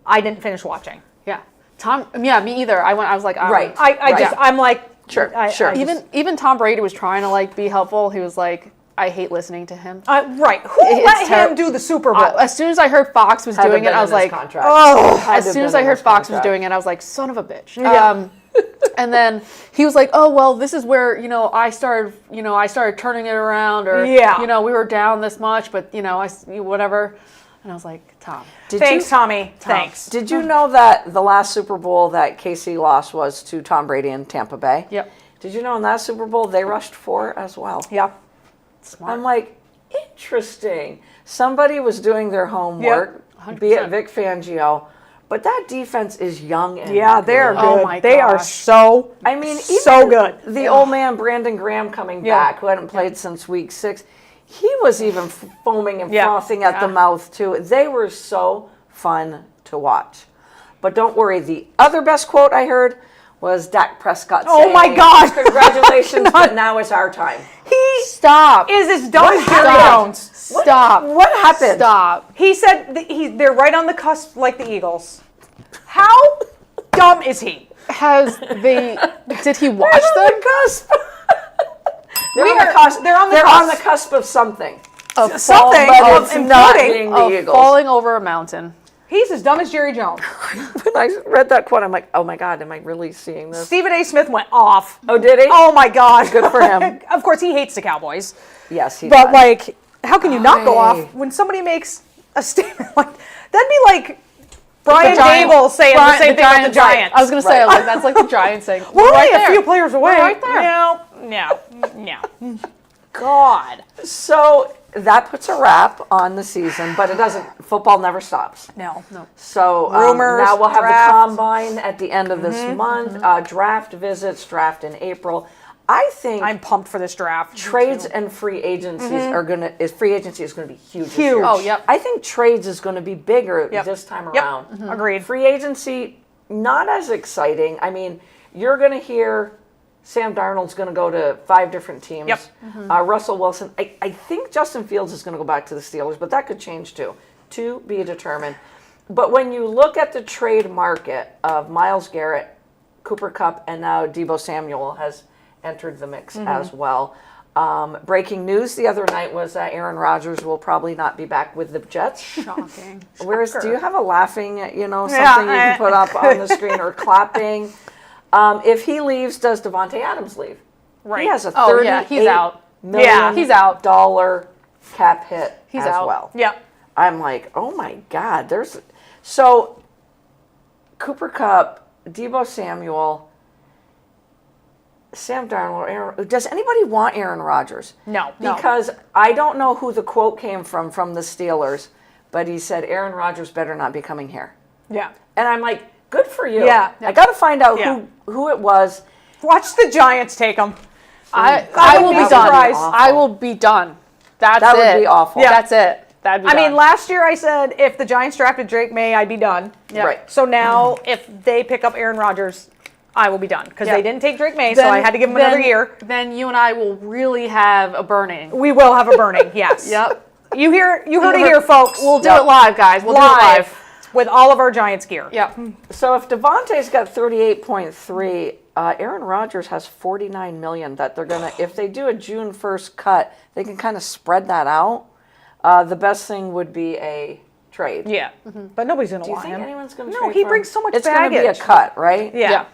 I didn't finish watching. Yeah. Tom. Yeah, me either. I was like, Right. I'm like, Sure, I sure. just- Even Tom Brady was trying to like be helpful. He was like, I hate listening to him. right. Who It's let him ter- do the Super Bowl? As soon as I heard Fox was Had to doing it, been I in was his like, contract. Oh. Had as to soon been as I in heard his Fox was contract. doing it, I was like, son of a bitch. Yeah. And then he was like, oh well, this is where I started turning it around, or Yeah. we were down this much, but whatever. And I was like, Tom. Thanks, Tommy. Thanks. Did you know that the last Super Bowl that KC lost was to Tom Brady in Tampa Bay? Yep. Did you know in that Super Bowl they rushed 4 as well? Yeah. Smart. I'm like, interesting. Somebody was doing their homework, be it 100%. Vic Fangio, but that defense is young and Yeah, they're good. good. Oh my They are gosh. so. I mean, So even good. The old man Brandon Graham coming Yeah. back, who hadn't played since week 6, he was even foaming and Yeah. frothing at the mouth too. They were so fun to watch. But don't worry, the other best quote I heard was Dak Prescott Oh saying, my gosh. congratulations, but now it's our time. He Stop. is as dumb What as Jerry happened? Jones. Stop. What happened? Stop. He said they're right on the cusp like the Eagles. How dumb is he? Did he watch They're on them? the cusp. They're on are- the cusp. they're on the They're on cusp. the cusp of something. Of Something But of it's not imploding. being the Of Eagles. falling over a mountain. He's as dumb as Jerry Jones. When I read that quote, I'm like, oh my God, am I really seeing this? Stephen A. Smith went off. Oh, did he? Oh my gosh. Good for him. Of course, he hates the Cowboys. Yes, he But does. like, how can you not go Aye. off when somebody makes a statement like that'd be like Brian Giants- Dable saying the same thing about the Giants. I was gonna say, Right. like, that's like the Giants saying, We're only right a there. few players away. We're right there. No. God. So that puts a wrap on the season, but it doesn't. Football never stops. No. So Rumors, now we'll have draft. the combine at the end of this month. Draft visits, draft in April. I think I'm pumped for this draft. trades and free agencies are gonna. Free agency is gonna be huge. this Huge. year. Oh, yep. I think trades is gonna be bigger Yep. this time Yep. around. Agreed. Free agency not as exciting. I mean, you're gonna hear Sam Darnold's going to go to 5 different teams. Yep. Russell Wilson. I think Justin Fields is going to go back to the Steelers, but that could change too. To be determined. But when you look at the trade market of Myles Garrett, Cooper Kupp, and now Deebo Samuel has entered the mix as well. Breaking news the other night was that Aaron Rodgers will probably not be back with the Jets. Shocking. Whereas, do you have a laughing, something Yeah, you can put up on the screen or clapping? If he leaves, does Devontae Adams leave? Right. He has a Oh, $38 yeah, he's out. million Yeah, he's out. dollar cap hit He's as out. well. Yep. I'm like, oh my God, so Cooper Kupp, Deebo Samuel, Sam Darnold, does anybody want Aaron Rodgers? No. Because I don't know who the quote came from the Steelers, but he said Aaron Rodgers better not be coming here. Yeah. And I'm like, good for you. Yeah. I got to find out Yeah. who it was. Watch the Giants take him. I wouldn't will be be done. surprised. I will be done. That's That it. would be awful. Yeah. That's it. That'd be I mean, done. last year I said if the Giants drafted Drake May, I'd be done. Yep. Right. So now, if they pick up Aaron Rodgers, I will be done because Yeah. they didn't take Drake May, so I had to give him another year. Then you and I will really have a burning. We will have a burning. Yes. Yep. You heard it here, folks. We'll do Yep. it live, guys. We'll do it live. with all of our Giants gear. Yep. So if Devontae's got 38.3, Aaron Rodgers has 49 million that they're gonna. If they do a June 1st cut, they can kind of spread that out. The best thing would be a trade. Yeah. But nobody's gonna Do you want think him. anyone's going to No, trade he for brings him? so much It's going to be a baggage. cut, right? Yeah. Yeah.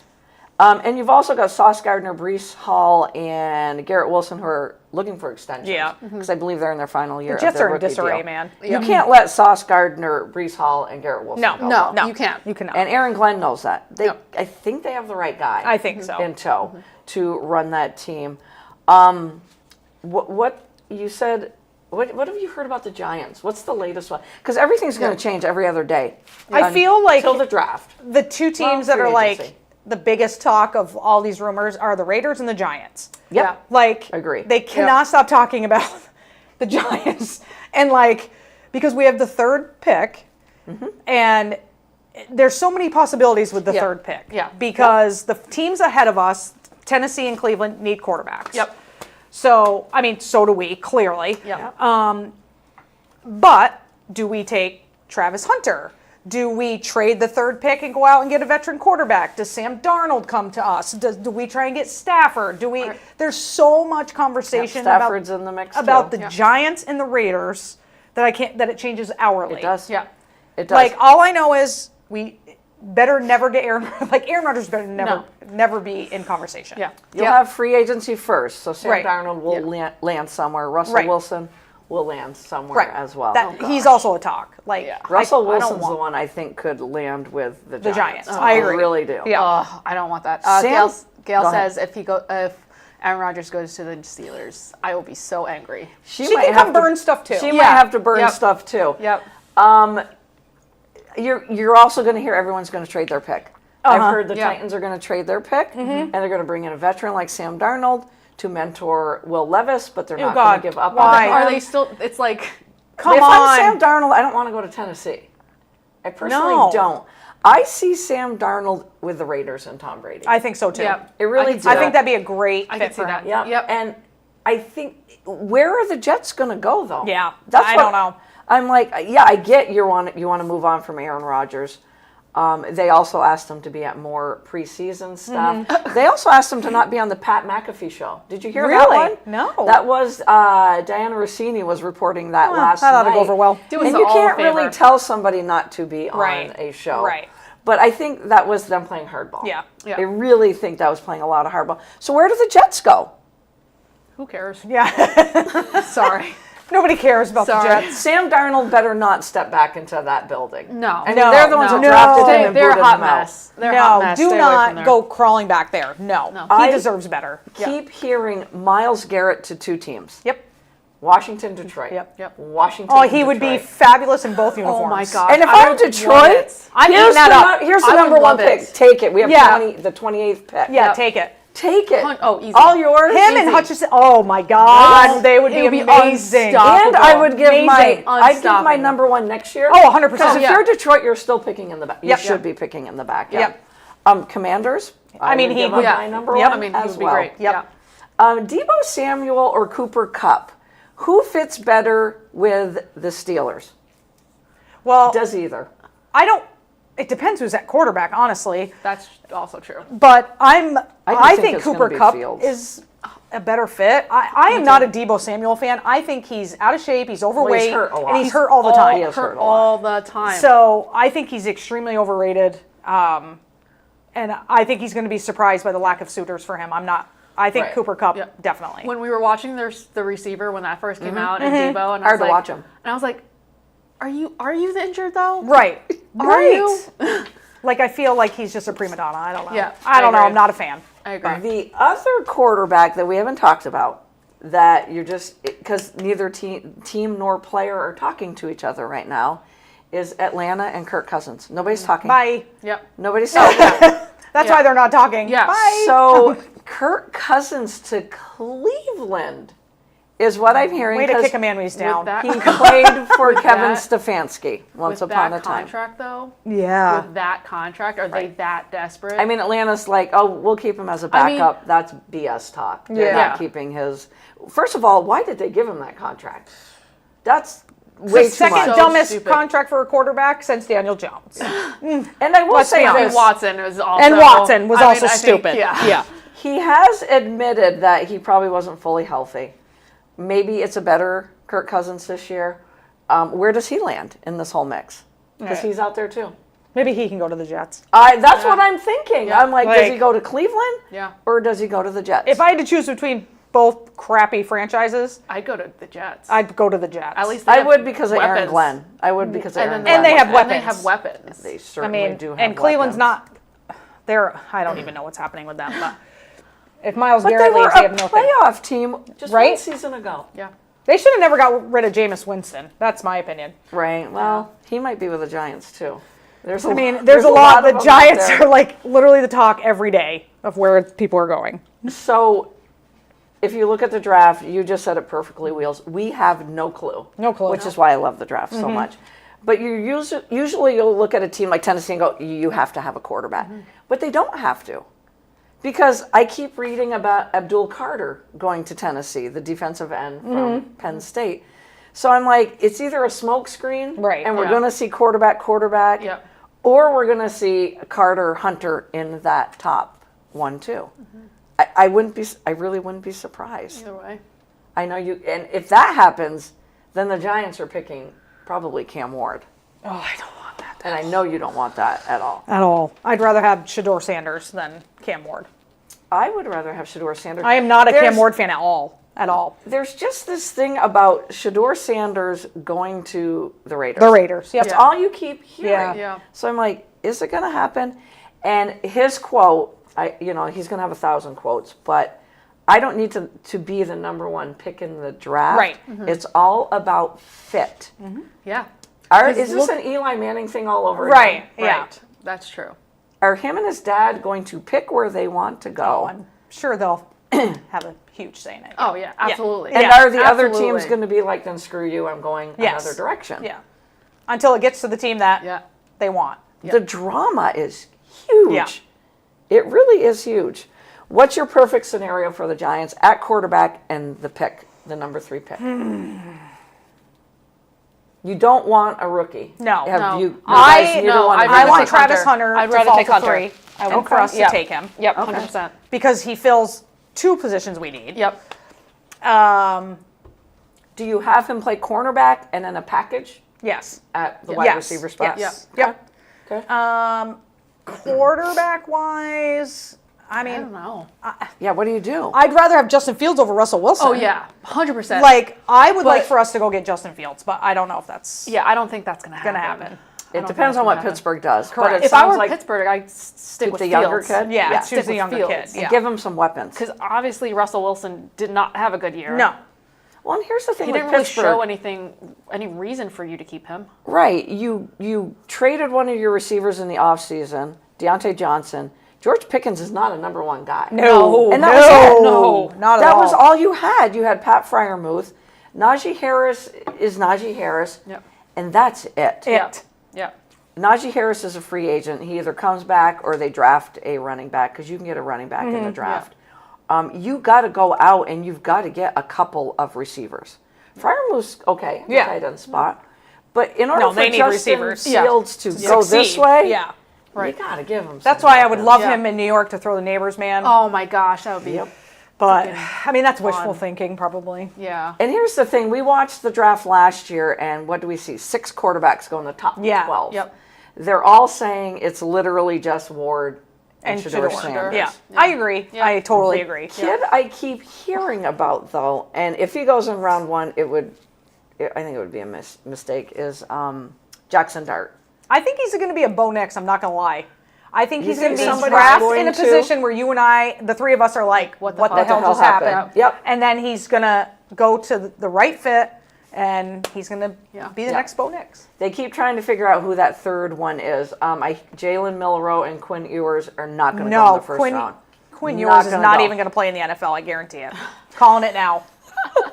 And you've also got Sauce Gardner, Breece Hall, and Garrett Wilson who are looking for extensions. Yeah. Because I believe they're in their final year. The of Jets their are in rookie disarray, deal. man. You can't let Sauce Gardner, Breece Hall, and Garrett Wilson No, go. No, you can't. You cannot. And Aaron Glenn knows that. Yep. I think they have the right guy. I think so. In tow to run that team. What you said? What have you heard about the Giants? What's the latest one? Because everything's going to change every other day. I feel like until the draft. the two teams that free are like agency. the biggest talk of all these rumors are the Raiders and the Giants. Yep. Yeah. Like, Agree. they cannot stop talking about the Giants. And like, because we have the third pick, and there's so many possibilities with the Yeah. third pick. Yeah. Because the teams ahead of us, Tennessee and Cleveland, need quarterbacks. Yep. So, I mean, so do we, clearly. Yep. But do we take Travis Hunter? Do we trade the third pick and go out and get a veteran quarterback? Does Sam Darnold come to us? Do we try and get Stafford? Do we? Right. There's so much conversation Stafford's in the mix about too. the Giants and the Raiders that I can't. That it changes hourly. It does. Yeah. It does. Like all I know is we better never get Aaron. Like Aaron Rodgers better never be in conversation. Yeah. You'll have free agency first, so Sam Right. Darnold will land somewhere. Russell Right. Wilson will land somewhere Right. as well. He's also a talk. Like Yeah. Russell I don't Wilson's want the one I think could land with the the Giants. Giants. I agree. really do. Yeah. Oh, I don't want that. Sam- Gail Go ahead. says if Aaron Rodgers goes to the Steelers, I will be so angry. She can come burn stuff too. She Yeah. might have to burn Yep. stuff too. Yep. You're also going to hear everyone's going to trade their pick. I've heard the Yeah. Titans are going to trade their pick, and they're going to bring in a veteran like Sam Darnold to mentor Will Levis, but they're not going God, to give up why? on Are him. they still? It's like, Come if on. I'm Sam Darnold, I don't want to go to Tennessee. I personally No. don't. I see Sam Darnold with the Raiders and Tom Brady. I think so too. Yep. It really I can do. see I that. think that'd be a great I fit can see for that. him. Yep. Yep. And I think where are the Jets going to go though? Yeah, That's I what don't know. I'm like, yeah, I get you want to move on from Aaron Rodgers. They also asked him to be at more preseason stuff. They also asked him to not be on the Pat McAfee show. Did you hear that Really? one? No. That was Diana Rossini was reporting that last that ought night. to go over well. Do us And you all a can't really favor. tell somebody not to be on Right. a show. Right. But I think that was them playing hardball. Yeah. Yeah. I really think that was playing a lot of hardball. So where do the Jets go? who cares? Yeah. Sorry. Nobody cares about Sorry. the Jets. Sam Darnold better not step back into that building. No. I mean, No, they're the ones no. who drafted No. him and They're a booted hot him out. mess. They're a hot No, mess. do Stay away from not there. go crawling back there. No. No. He I deserves better. Keep hearing Myles Garrett to two teams. Yep. Washington, Detroit. Yep. Washington. Oh, he would be Detroit. fabulous in both uniforms. Oh my God. And if I I'm would Detroit, love it. I'm here's eating that up. Here's the I would number one love pick. it. Take it. We have Yeah. the 28th pick. Yeah, Yep. take it. Take it. Oh, easy. All yours. Him and Easy. Hutchinson. Oh my God, Yes. they would It would be be amazing. unstoppable. And I would give Amazing. I'd give my Unstoppable. number one next year. Oh, 100%. Because if Yeah. you're Detroit, you're still picking in the back. You Yep. should be picking in the back. Yep. Commanders. I mean, would he give would- up my number Yep. one I mean, he as would be well. great. Yep. Yeah. Debo Samuel or Cooper Kupp? Who fits better with the Steelers? Well, Does either. I don't. It depends who's at quarterback, honestly. That's also true. But I just think think it's gonna Cooper be Kupp Fields. is a better fit. I am not a Debo Samuel fan. I think he's out of shape. He's overweight, hurt a lot. and he's hurt all the time. He is hurt a lot. all the time. So I think he's extremely overrated. And I think he's going to be surprised by the lack of suitors for him. I'm not. I think Right. Cooper Kupp Yep. definitely. when we were watching the receiver when that first came out and Debo and I Hard was to like, watch him. and I was like, are you injured though? Right. Are right. you? Like I feel like he's just a prima donna. I don't know. Yeah, I don't I know. agree. I'm not a fan. I agree. The other quarterback that we haven't talked about that you're just because neither team nor player are talking to each other right now is Atlanta and Kirk Cousins. Nobody's talking. Bye. Yep. Nobody's talking. That's Yeah. why they're not talking. Yeah. Bye. So Kirk Cousins to Cleveland is what I'm hearing. Way to 'cause kick a man when he's down. that- He played for Kevin that- Stefanski once With upon that a time. contract though, Yeah. with that contract, are they that desperate? I mean, Atlanta's like, oh, we'll keep him as a I mean- backup. That's BS talk. They're Yeah. not keeping his. First of all, why did they give him that contract? That's The way too second much. So dumbest stupid. contract for a quarterback since Daniel Jones. And I will Let's say be I mean, honest. this: Watson was also And Watson was I mean, also I think, stupid. yeah. he has admitted that he probably wasn't fully healthy. Maybe it's a better Kirk Cousins this year. Where does he land in this whole mix? Because Right. he's out there too. Maybe he can go to the Jets. That's what I'm thinking. Yeah. I'm like, does Like- he go to Cleveland? Yeah. Or does he go to the Jets? If I had to choose between both crappy franchises, I'd go to the Jets. I'd go to the Jets. At least they I have would because of Aaron weapons. Glenn. I would because of And Aaron then Glenn. they have And they weapons. have weapons. They I certainly mean, do have and Cleveland's weapons. not. They're. I don't even know what's happening with them. But if Miles But they Garrett were leaves, they a have nothing. playoff team just one Right? season ago. Yeah. They should have never got rid of Jameis Winston. That's my opinion. Right. Well, he might be with the Giants too. There's a I mean, there's a lot. The of them out Giants there. are like literally the talk every day of where people are going. So, if you look at the draft, you just said it perfectly, Wheels. We have no clue. No clue. Which is why I love the draft so much. But you usually you'll look at a team like Tennessee and go, you have to have a quarterback. But they don't have to. Because I keep reading about Abdul Carter going to Tennessee, the defensive end from Penn State. So I'm like, it's either a smokescreen, Right, and we're yeah. going to see quarterback, Yep. or we're going to see Carter Hunter in that top 1-2. I really wouldn't be surprised. Either way. I know you, and if that happens, then the Giants are picking probably Cam Ward. Oh, I don't want that. And I know you don't want that at all. At all. I'd rather have Shedeur Sanders than Cam Ward. I would rather have Shedeur Sanders. I am not a Cam There's- Ward fan at all. At all. There's just this thing about Shedeur Sanders going to the Raiders. The Raiders. Yep. That's all you keep hearing. Yeah. Yeah. So I'm like, is it going to happen? And his quote, he's going to have 1,000 quotes, but I don't need to be the number one pick in the draft. Right. It's all about fit. Yeah. Is this an Eli Manning thing all over Right. again? Yeah. Right. That's true. Are him and his dad going to pick where they want to go? Oh, I'm sure they'll have a huge say in it. Oh yeah, absolutely. And Yeah, are the other absolutely. teams going to be like, then screw you, I'm going Yes. another direction? Yeah. Until it gets to the team that Yeah. they want. The drama is huge. Yeah. It really is huge. What's your perfect scenario for the Giants at quarterback and the number 3 pick? You don't want a rookie. No. Have No. you I- guys, neither no, one of I'd you I rather want take Travis Hunter. Hunter I'd to rather fall take to Hunter. 3. I want Okay. for us Yep. to take him Yep. Okay. 100%. because he fills 2 positions we need. Yep. Do you have him play cornerback and then a package Yes. at the wide Yes. receiver spot? Yes. Yep. Okay. Quarterback wise, I I don't mean, know. Yeah, what do you do? I'd rather have Justin Fields over Russell Wilson. Oh yeah, 100%. Like, I would like But- for us to go get Justin Fields, but I don't know if that's yeah, I don't think that's gonna happen. going to happen. It depends on what Pittsburgh does. Correct. But it If I sounds were like Pittsburgh, I'd stick with the younger Fields. kid? Yeah, Yeah. choose Stick the with younger Fields. kid. and Yeah. give him some weapons. Because obviously Russell Wilson did not have a good year. No. Well, and here's the thing He with didn't really Pittsburgh. show any reason for you to keep him. Right. You traded one of your receivers in the offseason, Deontay Johnson. George Pickens is not a number 1 guy. No. And that was it. No. Not at That all. was all you had. You had Pat Fryermuth. Najee Harris is Najee Harris. Yep. And that's it. It. Yeah. Najee Harris is a free agent. He either comes back or they draft a running back because you can get a running back in the draft. You got to go out and you've got to get a couple of receivers. Fryermuth's okay in the Yeah. tight end spot. But in order No, for they need Justin receivers. Fields to go this Succeed. way, Yeah. you got to give him That's some why I would weapons. love Yeah. him in New York to throw the neighbors man. Oh my gosh, that would be. Yep. but I mean, that's wishful fun. thinking, probably. Yeah. And here's the thing: we watched the draft last year, and what do we see? 6 quarterbacks go in the top Yeah. 12. Yep. They're all saying it's literally just Ward and Shedeur Shedeur. Sanders. Yeah. I agree. Yeah. I totally agree. Kid, I keep hearing about though, and if he goes in round 1, I think it would be a mistake. Is Jackson Dart? I think he's going to be a Bo Nix. I'm not going to lie. I think You he's going to think be somebody's drafted going in a to? position where you and I, the 3 of us, are like, what the hell just happened? Yep. And then he's going to go to the right fit, and he's going to be the Yeah. next Bo Nix. They keep trying to figure out who that third one is. Jalen Milroe and Quinn Ewers are not going to go in No, the first round. Quinn Not Ewers is gonna not go. even going to play in the NFL. I guarantee it. Calling it now.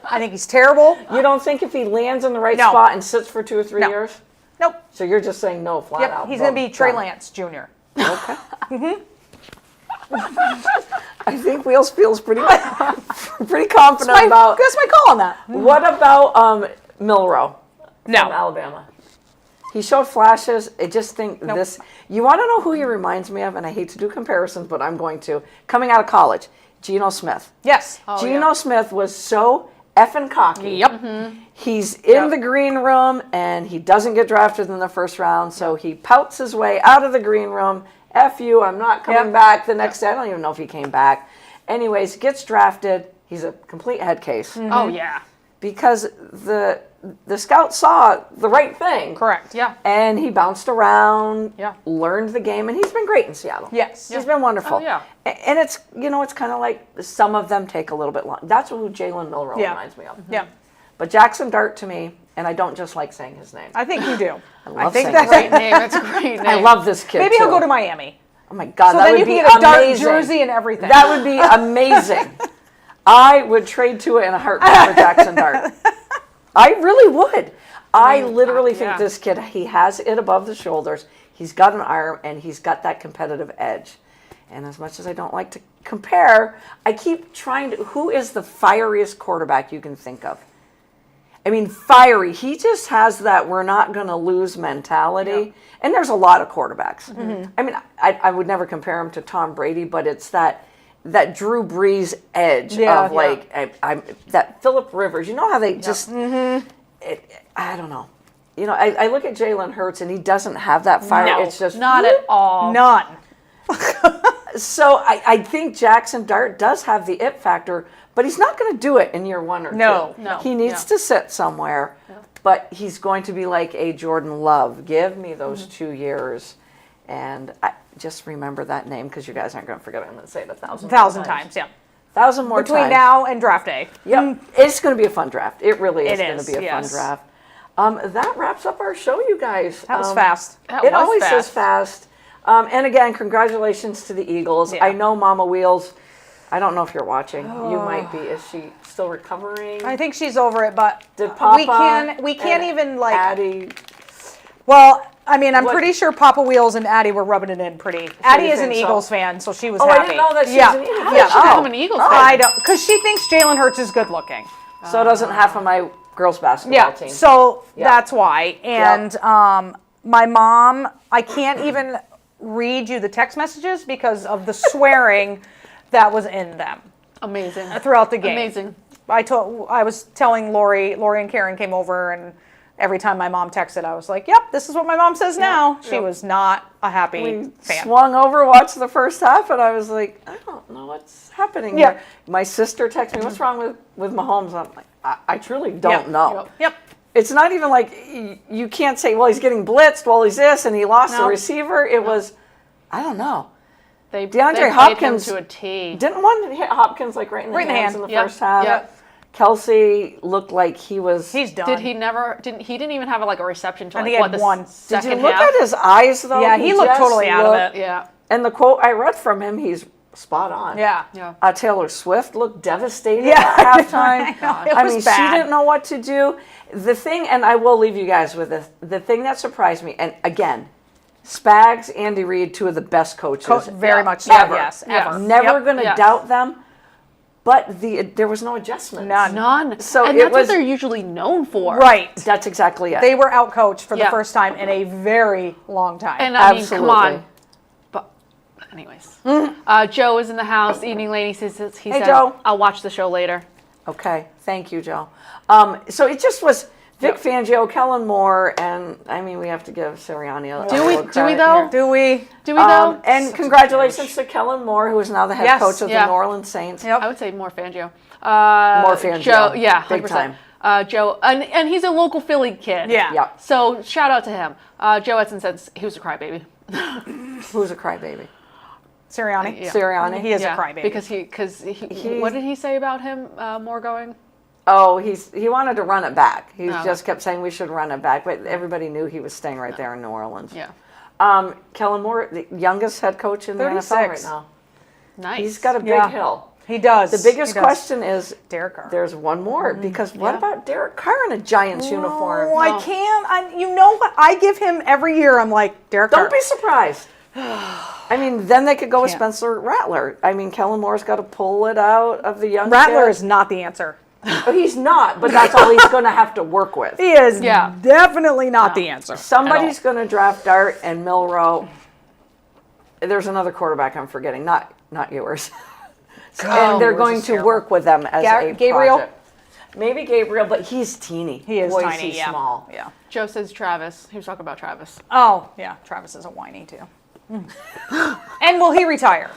I think he's terrible. You don't think if he lands in the right No. spot and sits for 2 or 3 No. years? Nope. So you're just saying no flat Yep. out. He's going to be Trey Done. Lance Jr. Okay. I think Wheels feels pretty confident about. That's my call on that. What about Milroe from No. Alabama? He showed flashes. I just think this. You want to know who he reminds me of? And I hate to do comparisons, but I'm going to. Coming out of college, Geno Smith. Yes. Geno Smith was so effing cocky. Yep. He's in the green room and he doesn't get drafted in the first round, so he pouts his way out of the green room. F you, I'm not coming back the next day. I don't even know if he came back. Anyways, gets drafted. He's a complete head case Oh yeah. because the scout saw the right thing. Correct. Yeah. And he bounced around, Yeah. learned the game, and he's been great in Seattle. Yes. He's been wonderful. Oh, yeah. And it's, it's kind of like some of them take a little bit long. That's who Jalen Milroe reminds me of. Yeah. But Jackson Dart to me, and I don't just like saying his name. I think you do. love think saying that's Great name. That's a great name. I love this kid. Maybe too. he'll go to Miami. Oh my God, So that then would you be can get a Dart amazing. jersey and everything. That would be amazing. I would trade to it in a heartbeat for Jackson Dart. I really would. I literally think yeah. this kid, he has it above the shoulders. He's got an arm and he's got that competitive edge. And as much as I don't like to compare, I keep trying to, who is the fieriest quarterback you can think of? I mean, fiery. He just has that we're not going to lose mentality. Yeah. And there's a lot of quarterbacks. Mm-hmm. I mean, I would never compare him to Tom Brady, but it's that Drew Brees edge of like, I'm that Phillip Rivers. You know how they just, I don't know. You know, I look at Jalen Hurts and he doesn't have that fire. No, it's just not at all. None. So I think Jackson Dart does have the it factor, but he's not going to do it in year 1 or 2. No. He needs to sit somewhere, but he's going to be like a Jordan Love. Give me those 2 years, and I just remember that name because you guys aren't going to forget it. I'm going to say it 1,000 times, yeah. 1,000 more Between times. now and draft day. Yep. It's going to be a fun draft. It really is going to be a fun yes. draft. That wraps up our show, you guys. That was fast. It always is fast. And again, congratulations to the Eagles. Yeah. I know Mama Wheels, I don't know if you're watching. You might be. Is she still recovering? I think she's over it, but Did Papa we can't even like Addie. Well, I mean, I'm What- pretty sure Papa Wheels and Addie were rubbing it in pretty. Addie is an think so? Eagles fan, so she was Oh, happy. I didn't know that she yeah. was an Eagles fan. Yeah. She become an Eagles fan. I don't, because she thinks Jalen Hurts is good looking. So doesn't half of my girls basketball Yeah, team. so Yeah. that's why. And my mom, I can't even read you the text messages because of the swearing that was in them Amazing. throughout the game. Amazing. I was telling Lori and Karen came over, and every time my mom texted, I was like, "Yep, this is what my mom says now." She was not a happy We fan. swung over, watched the first half, and I was like, I don't know what's happening Yeah. here. My sister texted me, what's wrong with Mahomes? I'm like, I truly don't know. Yep. It's not even like you can't say, well, he's getting blitzed, well, he's this, and he lost the No. receiver. It was, I don't know. They DeAndre played Hopkins him to a T. Didn't one hit Hopkins like right in the hands in the Yep. first half? Yep. Kelsey looked like he was. He's done. Did he never? He didn't even have like a reception to I like think he what had the one. Did second you look half. at his eyes though? Yeah, he looked just totally out of looked- it. Yeah. And the quote I read from him, he's spot on. Yeah. Yeah. Taylor Swift looked devastated Yeah. at halftime. It I was mean, bad. she didn't know what to do. The thing, and I will leave you guys with this, the thing that surprised me, and again, Spags, Andy Reid, two of the best coaches. Very much so. ever. Yes. Yes. Ever. Never Yep. going to Yes. doubt them, but there was no adjustments. None. So and it that's was- what they're usually known for. Right. That's exactly it. They were outcoached for the Yeah. first time in a very long time. And I mean, Absolutely. come on. But anyways, Joe is in the house. Evening lady says he Hey, said, Joe. "I'll watch the show later." Okay, thank you, Joe. So it just was Vic Fangio, Kellen Moore, and I mean, we have to give Sirianni a Do we- little do we credit though? here. Do we? Do we though? And congratulations to Kellen Moore, who is now the head Yes, coach of yeah. the New Orleans Saints. Yep. I would say more Fangio. More Fangio. Joe, yeah, Big 100%. Joe, and he's a local Philly kid. Yeah. Yeah. So shout out to him. Joe Edson says he was a crybaby. Who's a crybaby? Sirianni. Yeah. Sirianni? He is Yeah, a crybaby. because what did he say about him? More going. Oh, he wanted to run it back. He Oh. just kept saying we should run it back, but everybody knew he was staying right there in New Orleans. Yeah. Kellen Moore, the youngest head coach in the NFL 36. right now. Nice. He's got a big Yeah. hill. He does. The biggest He does. question is, Derek Carr. there's one more, because what Yeah. about Derek Carr in a Giants uniform? Oh, I No. can't. You know what? I give him every year. I'm like, Derek Carr. Don't be surprised. I mean, then they could go with Can't. Spencer Rattler. I mean, Kellen Moore's got to pull it out of the young Rattler kid. is not the answer. But he's not, but that's all he's going to have to work with. He is Yeah. definitely not the answer. Somebody's going to draft Dart and Milrow. There's another quarterback I'm forgetting, not yours. And they're yours going is to terrible. work with them as a Gabriel? project. Maybe Gabriel, but he's teeny. He is Boy, tiny. he's Yeah. small. Yeah. Joe says Travis. He was talking about Travis. Oh, yeah. Travis is a whiny too. And will he retire?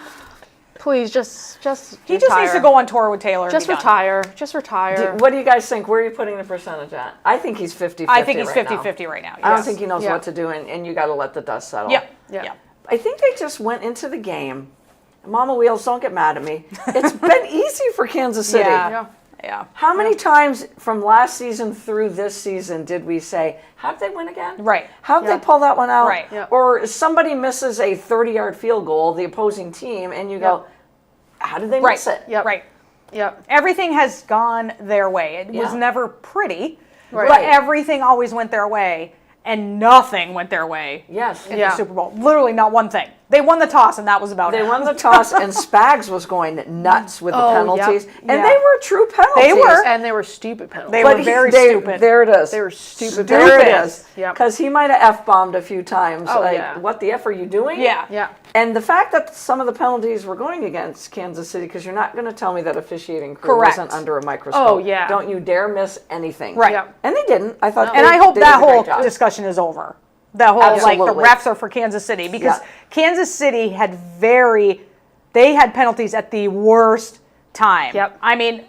Please, just He just needs to go on tour with Taylor. and Just be done. retire. Just retire. What do you guys think? Where are you putting the percentage at? I think he's 50-50 I think he's right now. 50-50 right now. I don't yes. think he knows Yeah. what to do, and you got to let the dust settle. Yeah. Yeah. Yeah. I think they just went into the game. Mama Wheels, don't get mad at me. It's been easy for Kansas City. Yeah. Yeah. Yeah. How many times from last season through this season did we say, how'd they win again? Right. How'd Yeah. they pull that one out? Right. Yeah. Or somebody misses a 30-yard field goal, the opposing team, and you go, how did they Right. miss it? Yep. Right. Yep. Everything has gone their way. It was Yeah. never pretty, Right. but everything always went their way, and nothing went their way Yes. in Yeah. the Super Bowl. Literally not one thing. They won the toss, and that was about They it. won the toss, and Spags was going nuts with the Oh, penalties, yep. and Yeah. they were true penalties. They were. And they were stupid penalties. They But were very they- stupid. There it is. They were stupid There it penalties. is. Yep. Because he might have F-bombed a few times. Oh, like, yeah. what the F are you doing? Yeah. Yeah. And the fact that some of the penalties were going against Kansas City, because you're not going to tell me that officiating crew Correct. wasn't under a microscope. Oh, yeah. Don't you dare miss anything. Right. Yep. And they didn't. I thought And they, I hope they that did a great whole job. discussion is over. That whole, like, the Absolutely. refs are for Kansas City, because Yeah. Kansas City they had penalties at the worst time. Yep. I mean,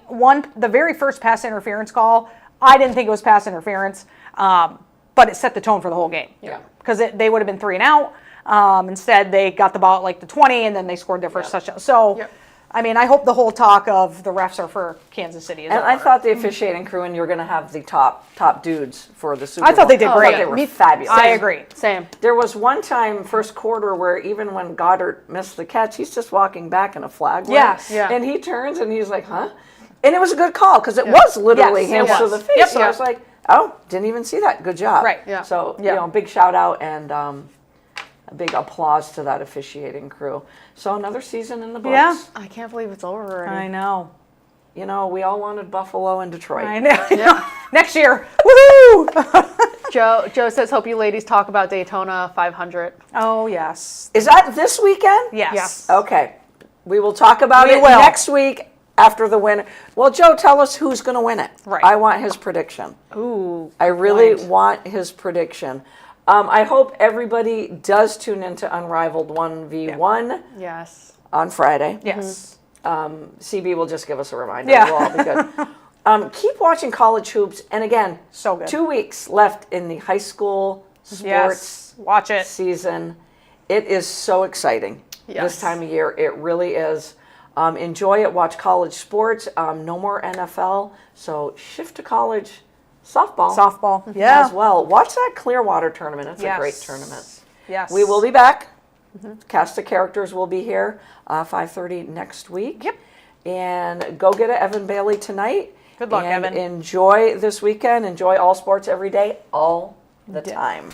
the very first pass interference call, I didn't think it was pass interference, but it set the tone for the whole game. Yeah. Because they would have been 3 and out. Instead, they got the ball at like the 20, and then they scored their first touchdown. So, Yep. I mean, I hope the whole talk of the refs are for Kansas City is And over. I thought the officiating crew, and you were going to have the top dudes for the Super Bowl. I thought they did great. They were Me- fabulous. I agree. Same. There was one time, first quarter, where even when Goddard missed the catch, he's just walking back and a flag went. Yes. Yeah. And he turns and he's like, huh? And it was a good call because it was literally Yes, it hands to was. the face. Yep. So I was like, oh, didn't even see that. Good job. Right. Yeah. So, Yeah. big shout out and a big applause to that officiating crew. So another season in the books. Yeah. I can't believe it's over already. I know. You know, we all wanted Buffalo and Detroit. I know. Yeah. Next year. Woohoo! Joe says, hope you ladies talk about Daytona 500. Oh, yes. Is that this weekend? Yes. Yes. Okay. We will talk about We it will. next week after the winner. Well, Joe, tell us who's going to win it. Right. I want his prediction. Ooh. I really blind. want his prediction. I hope everybody does tune into Unrivaled 1v1 Yes. on Friday. Yes. CB will just give us a reminder. Yeah. We'll all be good. Keep watching college hoops. And again, So good. 2 weeks left in the high school sports Yes. Watch it. season. It is so exciting this Yes. time of year. It really is. Enjoy it. Watch college sports. No more NFL. So shift to college softball. Softball. Yeah. As well. Watch that Clearwater tournament. It's a great Yes. tournament. Yes. We will be back. Cast of Characters will be here 5:30 next week. Yep. And go get a Evan Bailey tonight. Good luck, and Evan. Enjoy this weekend. Enjoy all sports every day, all the time.